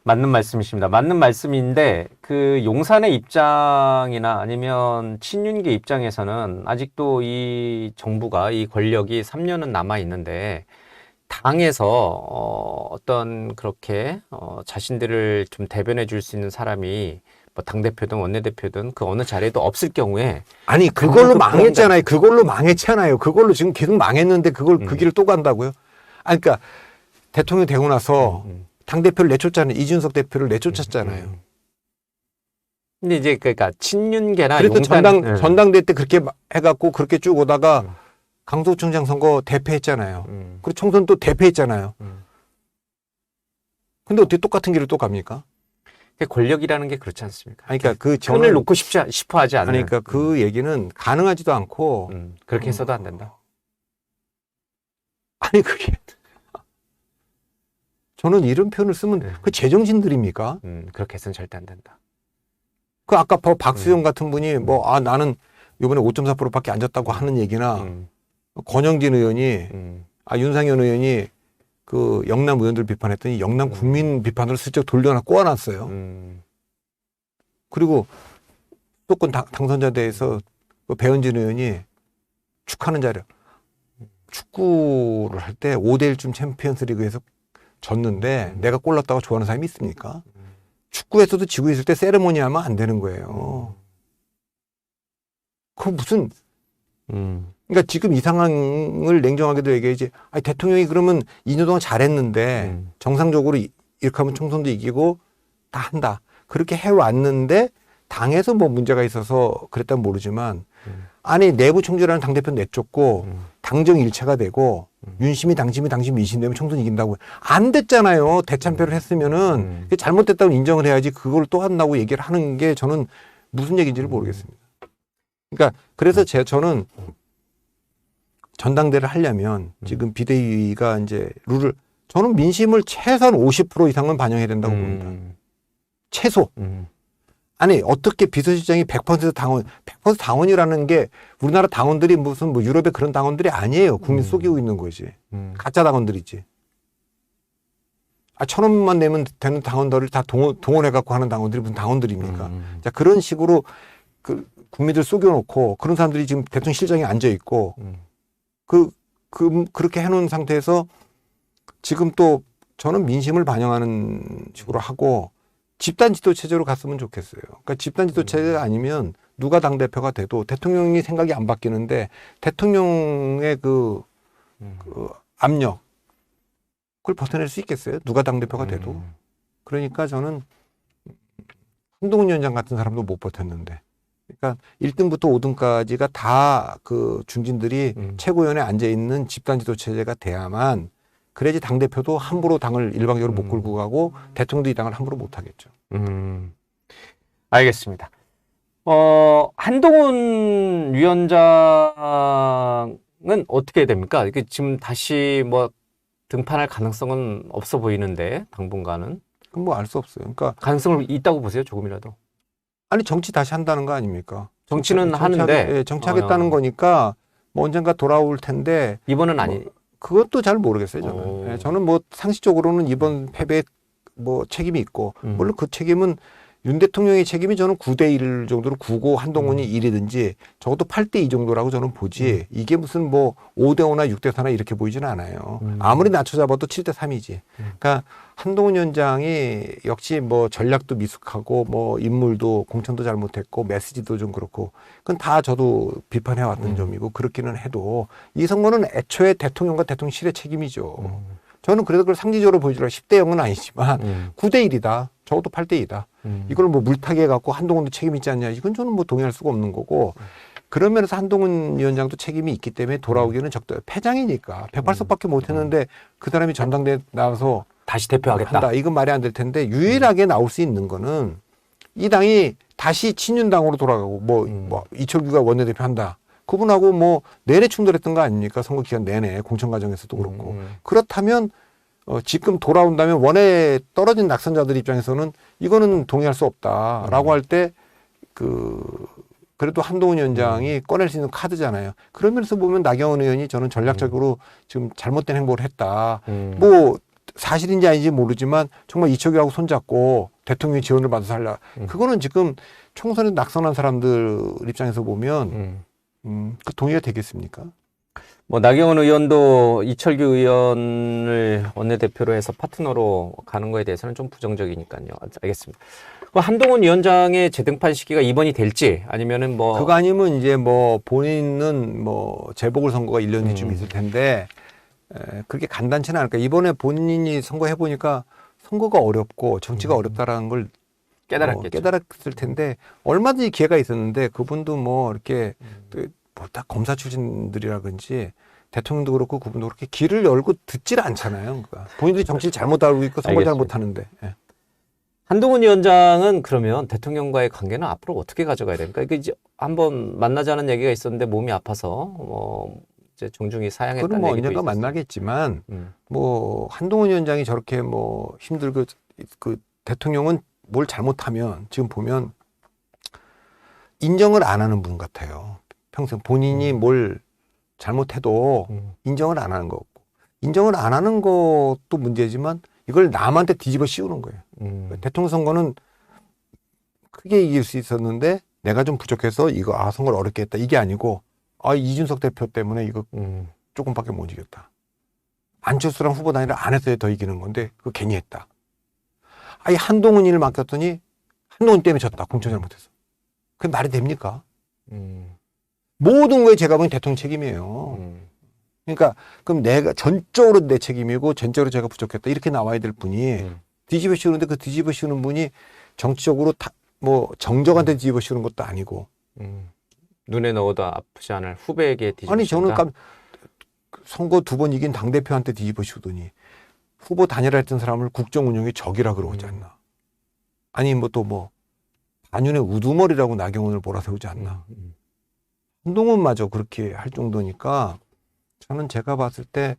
맞는 말씀이십니다. 맞는 말씀인데 그 용산의 입장이나 아니면 친윤계 입장에서는 아직도 이 정부가 이 권력이 3년은 남아 있는데 당에서 어떤 그렇게 자신들을 좀 대변해 줄 수 있는 사람이 뭐 당대표든 원내대표든 그 어느 자리에도 없을 경우에 아니 그걸로 망했잖아요. 그걸로 망했잖아요. 그걸로 지금 계속 망했는데 그걸 그 길을 또 간다고요? 아니 그러니까 대통령 되고 나서 당대표를 내쫓잖아요. 이준석 대표를 내쫓았잖아요. 근데 이제 그러니까 친윤계나 그래도 용산 전당대 때 그렇게 해갖고 그렇게 쭉 오다가 강서구청장 선거 대패했잖아요. 그리고 총선 또 대패했잖아요. 근데 어떻게 똑같은 길을 또 갑니까? 권력이라는 게 그렇지 않습니까? 아니, 그러니까 그 편을 놓고 싶어 하지 않는. 그러니까 그 얘기는 가능하지도 않고 그렇게 해서도 안 된다. 아니 그게 저는 이런 표현을 쓰면 그 제정신들입니까? 그렇게 해서는 절대 안 된다. 그 아까 박수영 같은 분이 나는 이번에 5.4%밖에 안 졌다고 하는 얘기나 권영진 의원이 윤상현 의원이 그 영남 의원들 비판했더니 영남 국민 비판으로 슬쩍 돌려놔 꼬아놨어요. 그리고 수도권 당선자 대회에서 그 배현진 의원이 축하하는 자료 축구를 할 때 5대1쯤 챔피언스 리그에서 졌는데 내가 골 넣었다고 좋아하는 사람이 있습니까? 축구에서도 지고 있을 때 세레모니 하면 안 되는 거예요. 그 무슨 그러니까 지금 이 상황을 냉정하게도 얘기해야지. 아니, 대통령이 그러면 2년 동안 잘했는데 정상적으로 이렇게 하면 총선도 이기고 다 한다. 그렇게 해왔는데 당에서 뭐 문제가 있어서 그랬다면 모르지만 아니 내부 총질하는 당대표는 내쫓고 당정 일체가 되고 윤심이 당심이 당심 민심되면 총선 이긴다고 안 됐잖아요. 대참패를 했으면은 그게 잘못됐다고 인정을 해야지 그걸 또 한다고 얘기를 하는 게 저는 무슨 얘기인지를 모르겠습니다. 그러니까 그래서 저는 전당대를 하려면 지금 비대위가 이제 룰을 저는 민심을 최소한 50% 이상은 반영해야 된다고 봅니다. 최소. 아니 어떻게 비서실장이 100% 당원, 100% 당원이라는 게 우리나라 당원들이 무슨 뭐 유럽의 그런 당원들이 아니에요. 국민 속이고 있는 거지. 가짜 당원들이지. 1,000원만 내면 되는 당원들을 다 동원해갖고 하는 당원들이 무슨 당원들입니까? 자 그런 식으로 그 국민들 속여놓고 그런 사람들이 지금 대통령 실장에 앉아 있고 그렇게 해놓은 상태에서 지금 또 저는 민심을 반영하는 식으로 하고 집단 지도 체제로 갔으면 좋겠어요. 그러니까 집단 지도 체제가 아니면 누가 당대표가 돼도 대통령이 생각이 안 바뀌는데 대통령의 그 압력 그걸 벗어낼 수 있겠어요? 누가 당대표가 돼도. 그러니까 저는 한동훈 위원장 같은 사람도 못 버텼는데 그러니까 1등부터 5등까지가 다 그 중진들이 최고위원회에 앉아있는 집단지도 체제가 돼야만 그래야지 당대표도 함부로 당을 일방적으로 못 끌고 가고 대통령도 이 당을 함부로 못 하겠죠. 알겠습니다. 한동훈 위원장은 어떻게 됩니까? 이게 지금 다시 뭐 등판할 가능성은 없어 보이는데 당분간은. 그럼 뭐 알 수 없어요. 그러니까 가능성을 있다고 보세요, 조금이라도. 아니 정치 다시 한다는 거 아닙니까? 정치는 하는데 정치하겠다는 거니까 뭐 언젠가 돌아올 텐데 이번은 아니. 그것도 잘 모르겠어요. 저는. 네, 저는 뭐 상식적으로는 이번 패배에 뭐 책임이 있고 물론 그 책임은 윤 대통령의 책임이 저는 9대1 정도로 9고 한동훈이 1이든지 적어도 8대2 정도라고 저는 보지 이게 무슨 뭐 5대5나 6대4나 이렇게 보이지는 않아요. 아무리 낮춰 잡아도 7대3이지. 그러니까 한동훈 위원장이 역시 뭐 전략도 미숙하고 뭐 인물도 공천도 잘못했고 메시지도 좀 그렇고 그건 다 저도 비판해왔던 점이고 그렇기는 해도 이 선거는 애초에 대통령과 대통령실의 책임이죠. 저는 그래도 그걸 상징적으로 보여주려 10대 0은 아니지만 9대 1이다. 적어도 8대 2다. 이걸 뭐 물타기 해갖고 한동훈도 책임 있지 않냐. 이건 저는 뭐 동의할 수가 없는 거고 그런 면에서 한동훈 위원장도 책임이 있기 때문에 돌아오기는 적다. 패장이니까 108석밖에 못했는데 그 사람이 전당대회 나와서 다시 대표하겠다. 한다. 이건 말이 안 될 텐데 유일하게 나올 수 있는 거는 이 당이 다시 친윤당으로 돌아가고 뭐 이철규가 원내대표 한다. 그분하고 뭐 내내 충돌했던 거 아닙니까? 선거 기간 내내 공천 과정에서도 그렇고. 그렇다면 지금 돌아온다면 원에 떨어진 낙선자들 입장에서는 이거는 동의할 수 없다라고 할 때 그래도 한동훈 위원장이 꺼낼 수 있는 카드잖아요. 그런 면에서 보면 나경원 의원이 저는 전략적으로 지금 잘못된 행보를 했다. 뭐 사실인지 아닌지 모르지만 정말 이철규하고 손잡고 대통령의 지원을 받아서 하려. 그거는 지금 총선에 낙선한 사람들 입장에서 보면 그 동의가 되겠습니까? 뭐 나경원 의원도 이철규 의원을 원내대표로 해서 파트너로 가는 거에 대해서는 좀 부정적이니까요. 알겠습니다. 한동훈 위원장의 재등판 시기가 이번이 될지 아니면은 뭐 그거 아니면 이제 뭐 본인은 뭐 재보궐 선거가 1년 뒤쯤 있을 텐데 그렇게 간단치는 않을까. 이번에 본인이 선거해 보니까 선거가 어렵고 정치가 어렵다라는 걸 깨달았겠죠. 깨달았을 텐데 얼마든지 기회가 있었는데 그분도 뭐 이렇게 뭐 다 검사 출신들이라 그런지 대통령도 그렇고 그분도 그렇게 귀를 열고 듣질 않잖아요. 그러니까 본인들이 정치를 잘못 알고 있고 선거 잘 못하는데. 예. 한동훈 위원장은 그러면 대통령과의 관계는 앞으로 어떻게 가져가야 됩니까? 이게 이제 한번 만나자는 얘기가 있었는데 몸이 아파서 뭐 이제 정중히 사양했다는 그럼 뭐 얘기도 언젠가 있었어요. 만나겠지만 뭐 한동훈 위원장이 저렇게 뭐 힘들고 그 대통령은 뭘 잘못하면 지금 보면 인정을 안 하는 분 같아요. 평생 본인이 뭘 잘못해도 인정을 안 하는 거고 인정을 안 하는 것도 문제지만 이걸 남한테 뒤집어 씌우는 거예요. 대통령 선거는 크게 이길 수 있었는데 내가 좀 부족해서 이거 선거를 어렵게 했다. 이게 아니고 이준석 대표 때문에 이거 조금밖에 못 이겼다. 안철수랑 후보 단일화 안 했어야 더 이기는 건데 그거 괜히 했다. 한동훈이를 맡겼더니 한동훈 때문에 졌다. 공천 잘못해서. 그게 말이 됩니까? 모든 거에 제가 보기엔 대통령 책임이에요. 그러니까 그럼 내가 전적으로 내 책임이고 전적으로 제가 부족했다. 이렇게 나와야 될 분이 뒤집어 씌우는데 그 뒤집어 씌우는 분이 정치적으로 뭐 정적한테 뒤집어 씌우는 것도 아니고. 눈에 넣어도 아프지 않을 후배에게 뒤집어 아니 씌운다? 저는 선거 2번 이긴 당대표한테 뒤집어 씌우더니 후보 단일화했던 사람을 국정 운영의 적이라 그러지 않나. 아니 뭐 또 뭐 반윤의 우두머리라고 나경원을 몰아세우지 않나. 한동훈마저 그렇게 할 정도니까 저는 제가 봤을 때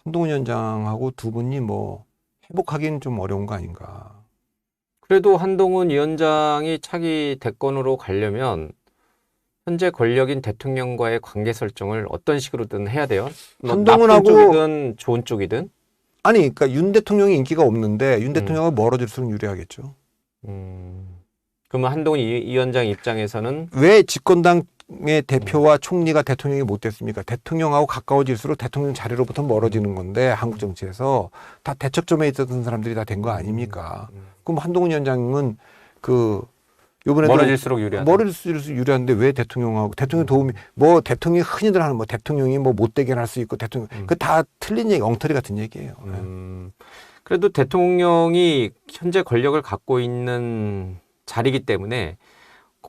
한동훈 위원장하고 두 분이 뭐 회복하기는 좀 어려운 거 아닌가. 그래도 한동훈 위원장이 차기 대권으로 가려면 현재 권력인 대통령과의 관계 설정을 어떤 식으로든 해야 돼요? 뭐 한동훈하고 나쁜 쪽이든 좋은 쪽이든? 아니 그러니까 윤 대통령이 인기가 없는데 윤 대통령하고 멀어질수록 유리하겠죠. 그러면 한동훈 위원장 입장에서는 왜 집권당의 대표와 총리가 대통령이 못 됐습니까? 대통령하고 가까워질수록 대통령 자리로부터 멀어지는 건데 한국 정치에서 다 대척점에 있었던 사람들이 다 된 거 아닙니까? 그럼 한동훈 위원장은 요번에도 멀어질수록 유리하다. 멀어질수록 유리한데 왜 대통령 도움이 뭐 대통령이 흔히들 하는 뭐 대통령이 뭐 못되게 할 수 있고 대통령 그 다 틀린 얘기 엉터리 같은 얘기예요. 그래도 대통령이 현재 권력을 갖고 있는 자리이기 때문에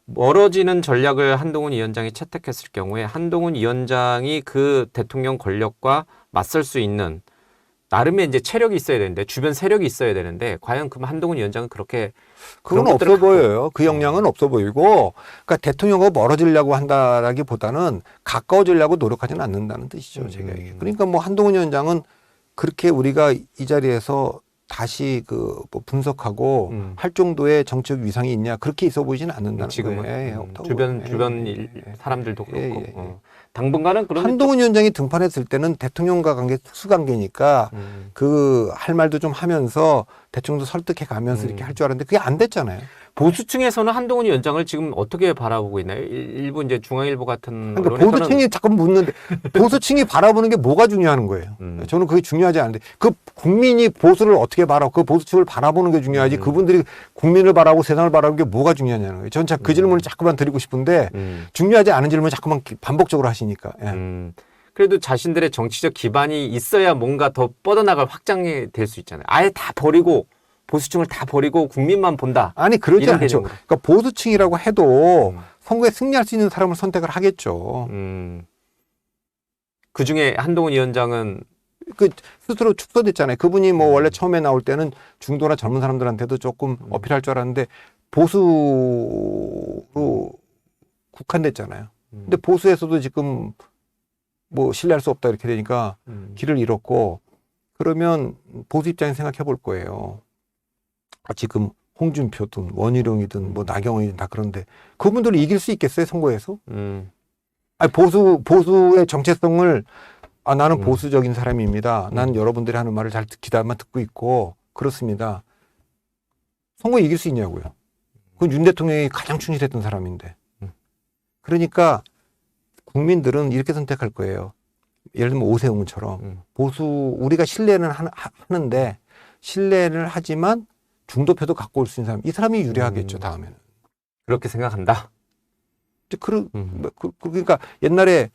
멀어지는 전략을 한동훈 위원장이 채택했을 경우에 한동훈 위원장이 그 대통령 권력과 맞설 수 있는 나름의 이제 체력이 있어야 되는데 주변 세력이 있어야 되는데 과연 그럼 한동훈 위원장은 그렇게 그건 없어 보여요. 그 역량은 없어 보이고 그러니까 대통령하고 멀어지려고 한다라기보다는 가까워지려고 노력하지는 않는다는 뜻이죠. 제가 이게. 그러니까 뭐 한동훈 위원장은 그렇게 우리가 이 자리에서 다시 뭐 분석하고 할 정도의 정치적 위상이 있냐 그렇게 있어 보이지는 않는다는 지금은 거예요. 주변 사람들도 그렇고 당분간은 그런 한동훈 위원장이 등판했을 때는 대통령과 관계 특수관계니까 그 할 말도 좀 하면서 대통령도 설득해 가면서 이렇게 할 줄 알았는데 그게 안 됐잖아요. 보수층에서는 한동훈 위원장을 지금 어떻게 바라보고 있나요? 일부 이제 중앙일보 같은 그러니까 언론에서는 보수층이 자꾸 묻는데 보수층이 바라보는 게 뭐가 중요한 거예요. 저는 그게 중요하지 않은데 그 국민이 보수를 어떻게 바라고 그 보수층을 바라보는 게 중요하지 그분들이 국민을 바라보고 세상을 바라보는 게 뭐가 중요하냐는 거예요. 저는 그 질문을 자꾸만 드리고 싶은데 중요하지 않은 질문을 자꾸만 반복적으로 하시니까. 예. 그래도 자신들의 정치적 기반이 있어야 뭔가 더 뻗어나갈 확장이 될 수 있잖아요. 아예 다 버리고 보수층을 다 버리고 국민만 본다. 아니 그러지 이런 않죠. 개념으로. 그러니까 보수층이라고 해도 선거에 승리할 수 있는 사람을 선택을 하겠죠. 그 중에 한동훈 위원장은 그 스스로 축소됐잖아요. 그분이 뭐 원래 처음에 나올 때는 중도나 젊은 사람들한테도 조금 어필할 줄 알았는데 보수로 국한됐잖아요. 근데 보수에서도 지금 뭐 신뢰할 수 없다 이렇게 되니까 길을 잃었고, 그러면 보수 입장에 생각해 볼 거예요. 지금 홍준표든 원희룡이든 뭐 나경원이든 다 그런데 그분들을 이길 수 있겠어요, 선거에서? 아니, 보수의 정체성을 나는 보수적인 사람입니다. 난 여러분들이 하는 말을 잘 귀담아 듣고 있고 그렇습니다. 선거에 이길 수 있냐고요. 그건 윤 대통령이 가장 충실했던 사람인데. 그러니까 국민들은 이렇게 선택할 거예요. 예를 들면 오세훈처럼 보수 우리가 신뢰는 하는데 신뢰를 하지만 중도표도 갖고 올 수 있는 사람, 이 사람이 유리하겠죠. 다음에는. 그렇게 생각한다. 그러니까 옛날에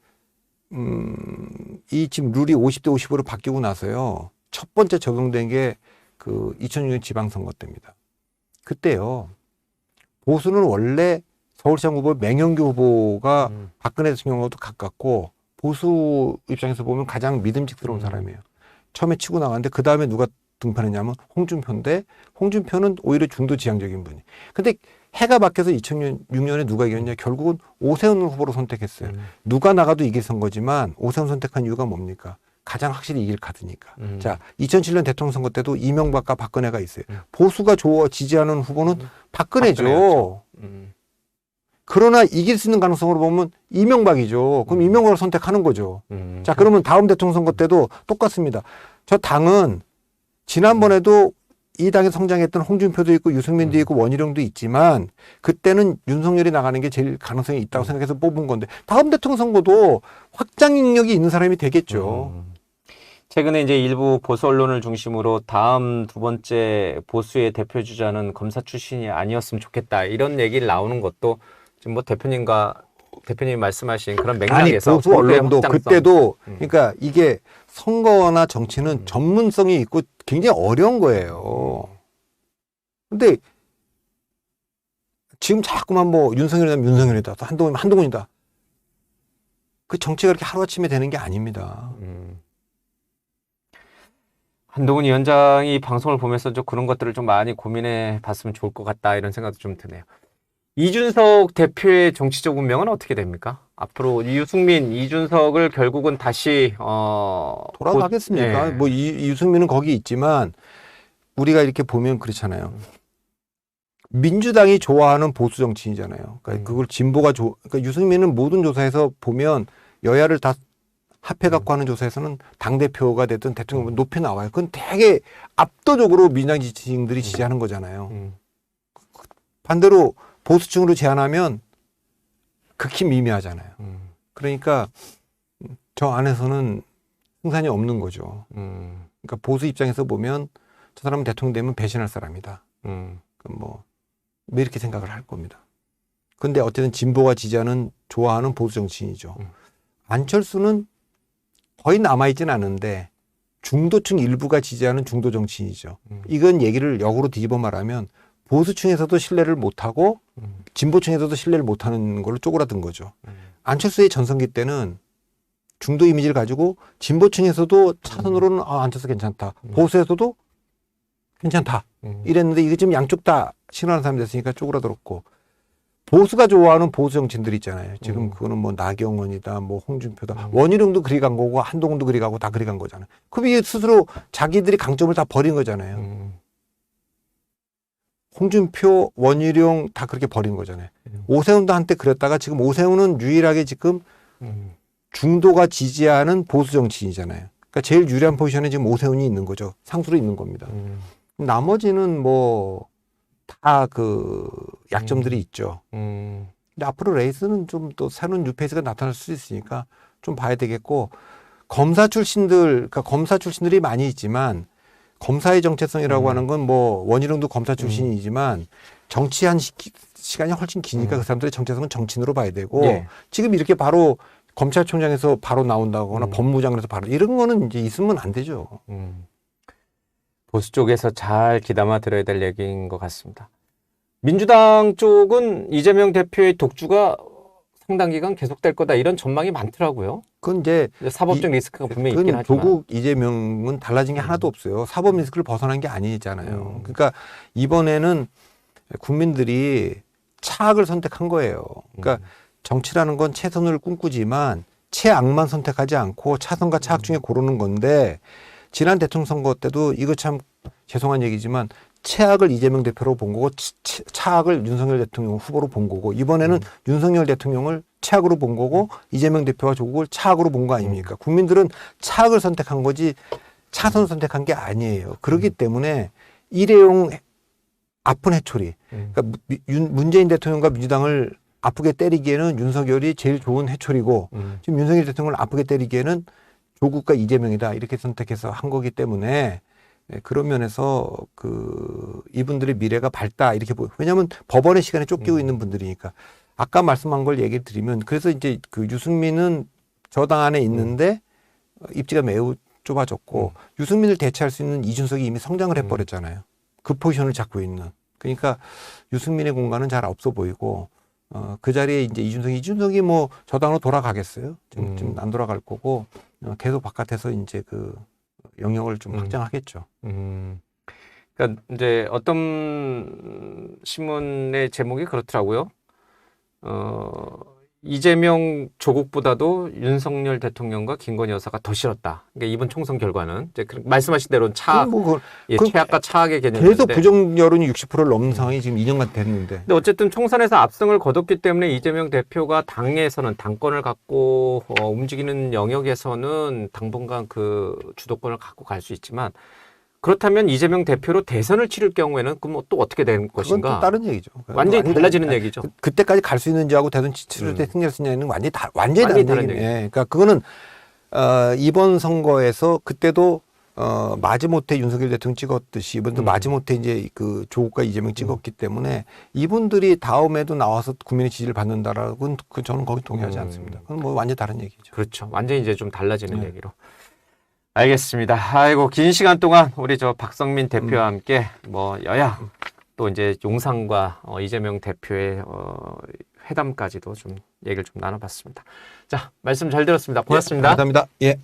이 지금 룰이 50대 50으로 바뀌고 나서요. 첫 번째 적용된 게 그 2006년 지방선거 때입니다. 그때요. 보수는 원래 서울시장 후보 맹영규 후보가 박근혜 대통령과도 가깝고 보수 입장에서 보면 가장 믿음직스러운 사람이에요. 처음에 치고 나갔는데 그 다음에 누가 등판했냐면 홍준표인데, 홍준표는 오히려 중도 지향적인 분이. 근데 해가 바뀌어서 2006년에 누가 이겼냐? 결국은 오세훈 후보로 선택했어요. 누가 나가도 이길 선거지만 오세훈 선택한 이유가 뭡니까? 가장 확실히 이길 카드니까. 자, 2007년 대통령 선거 때도 이명박과 박근혜가 있어요. 보수가 지지하는 후보는 박근혜죠. 그러나 이길 수 있는 가능성으로 보면 이명박이죠. 그럼 이명박을 선택하는 거죠. 자, 그러면 다음 대통령 선거 때도 똑같습니다. 저 당은 지난번에도 이 당에 성장했던 홍준표도 있고 유승민도 있고 원희룡도 있지만 그때는 윤석열이 나가는 게 제일 가능성이 있다고 생각해서 뽑은 건데 다음 대통령 선거도 확장 능력이 있는 사람이 되겠죠. 최근에 이제 일부 보수 언론을 중심으로 다음 두 번째 보수의 대표 주자는 검사 출신이 아니었으면 좋겠다, 이런 얘기를 나오는 것도 지금 뭐 대표님이 말씀하신 그런 맥락에서 보수 언론도 그때도 그러니까 이게 선거나 정치는 전문성이 있고 굉장히 어려운 거예요. 근데 지금 자꾸만 뭐 윤석열이다 윤석열이다 또 한동훈이다. 그 정치가 그렇게 하루아침에 되는 게 아닙니다. 한동훈 위원장이 방송을 보면서 좀 그런 것들을 좀 많이 고민해 봤으면 좋을 것 같다, 이런 생각도 좀 드네요. 이준석 대표의 정치적 운명은 어떻게 됩니까? 앞으로 유승민, 이준석을 결국은 다시 돌아가겠습니까? 예. 뭐 유승민은 거기 있지만 우리가 이렇게 보면 그렇잖아요. 민주당이 좋아하는 보수 정치인이잖아요. 그러니까 그걸 진보가 그러니까 유승민은 모든 조사에서 보면 여야를 다 합해갖고 하는 조사에서는 당대표가 됐든 대통령 높이 나와요. 그건 되게 압도적으로 민주당 지지층들이 지지하는 거잖아요. 반대로 보수층으로 제안하면 극히 미미하잖아요. 그러니까 저 안에서는 승산이 없는 거죠. 그러니까 보수 입장에서 보면 저 사람은 대통령 되면 배신할 사람이다. 뭐 이렇게 생각을 할 겁니다. 근데 어쨌든 진보가 좋아하는 보수 정치인이죠. 안철수는 거의 남아있지는 않은데 중도층 일부가 지지하는 중도 정치인이죠. 이건 얘기를 역으로 뒤집어 말하면 보수층에서도 신뢰를 못하고 진보층에서도 신뢰를 못하는 걸로 쪼그라든 거죠. 안철수의 전성기 때는 중도 이미지를 가지고 진보층에서도 차선으로는 안철수 괜찮다. 보수에서도 괜찮다. 이랬는데 이게 지금 양쪽 다 싫어하는 사람이 됐으니까 쪼그라들었고, 보수가 좋아하는 보수 정치인들 있잖아요. 지금 그거는 뭐 나경원이다, 뭐 홍준표다, 원희룡도 그리 간 거고 한동훈도 그리 가고 다 그리 간 거잖아요. 그럼 이게 스스로 자기들이 강점을 다 버린 거잖아요. 홍준표, 원희룡 다 그렇게 버린 거잖아요. 오세훈도 한때 그랬다가 지금 오세훈은 유일하게 지금 중도가 지지하는 보수 정치인이잖아요. 그러니까 제일 유리한 포지션에 지금 오세훈이 있는 거죠. 상수로 있는 겁니다. 나머지는 뭐 다 그 약점들이 있죠. 근데 앞으로 레이스는 좀 또 새로운 뉴페이스가 나타날 수 있으니까 좀 봐야 되겠고, 검사 출신들이 많이 있지만 검사의 정체성이라고 하는 건 뭐 원희룡도 검사 출신이지만 정치한 시간이 훨씬 기니까 그 사람들의 정체성은 정치인으로 봐야 되고, 예. 지금 이렇게 바로 검찰총장에서 바로 나온다거나 법무장에서 바로 이런 거는 이제 있으면 안 되죠. 보수 쪽에서 잘 귀담아 들어야 될 얘기인 것 같습니다. 민주당 쪽은 이재명 대표의 독주가 상당 기간 계속될 거다 이런 전망이 많더라고요. 그건 이제 사법적 리스크가 분명히 있긴 그건 하지만. 조국 이재명은 달라진 게 하나도 없어요. 사법 리스크를 벗어난 게 아니잖아요. 그러니까 이번에는 국민들이 차악을 선택한 거예요. 그러니까 정치라는 건 최선을 꿈꾸지만 최악만 선택하지 않고 차선과 차악 중에 고르는 건데 지난 대통령 선거 때도 이거 참 죄송한 얘기지만 최악을 이재명 대표로 본 거고 차악을 윤석열 대통령 후보로 본 거고 이번에는 윤석열 대통령을 최악으로 본 거고 이재명 대표와 조국을 차악으로 본 거 아닙니까? 국민들은 차악을 선택한 거지 차선을 선택한 게 아니에요. 그렇기 때문에 일회용 아픈 해초리. 그러니까 문재인 대통령과 민주당을 아프게 때리기에는 윤석열이 제일 좋은 해초리고 지금 윤석열 대통령을 아프게 때리기에는 조국과 이재명이다 이렇게 선택해서 한 거기 때문에 그런 면에서 이분들의 미래가 밝다 이렇게 보여. 왜냐하면 법원의 시간에 쫓기고 있는 분들이니까. 아까 말씀한 걸 얘기 드리면 그래서 이제 유승민은 저당 안에 있는데 입지가 매우 좁아졌고 유승민을 대체할 수 있는 이준석이 이미 성장을 해버렸잖아요. 그 포지션을 잡고 있는. 그러니까 유승민의 공간은 잘 없어 보이고 그 자리에 이제 이준석이 뭐 저당으로 돌아가겠어요. 지금 안 돌아갈 거고 계속 바깥에서 이제 영역을 좀 확장하겠죠. 그러니까 이제 어떤 신문의 제목이 그렇더라고요. 이재명 조국보다도 윤석열 대통령과 김건희 여사가 더 싫었다. 그러니까 이번 총선 결과는 이제 말씀하신 대로 최악과 차악의 개념인데 계속 부정 여론이 60%를 넘는 상황이 지금 2년간 됐는데. 근데 어쨌든 총선에서 압승을 거뒀기 때문에 이재명 대표가 당에서는 당권을 갖고 움직이는 영역에서는 당분간 주도권을 갖고 갈 수 있지만. 그렇다면 이재명 대표로 대선을 치를 경우에는 그럼 또 어떻게 되는 것인가? 그건 또 다른 얘기죠. 완전히 달라지는 얘기죠. 그때까지 갈 수 있는지하고 대선 치를 때 승리할 수 있느냐는 완전히 다른 얘기네. 그러니까 그거는 이번 선거에서 그때도 마지못해 윤석열 대통령 찍었듯이 이번도 마지못해 이제 조국과 이재명 찍었기 때문에 이분들이 다음에도 나와서 국민의 지지를 받는다라고는 저는 거기 동의하지 않습니다. 그건 뭐 완전히 다른 얘기죠. 그렇죠. 완전히 이제 좀 달라지는 얘기로. 알겠습니다. 아이고, 긴 시간 동안 우리 박성민 대표와 함께 여야 또 이제 용산과 이재명 대표의 회담까지도 좀 얘기를 좀 나눠봤습니다. 자, 말씀 잘 들었습니다. 고맙습니다. 감사합니다. 예.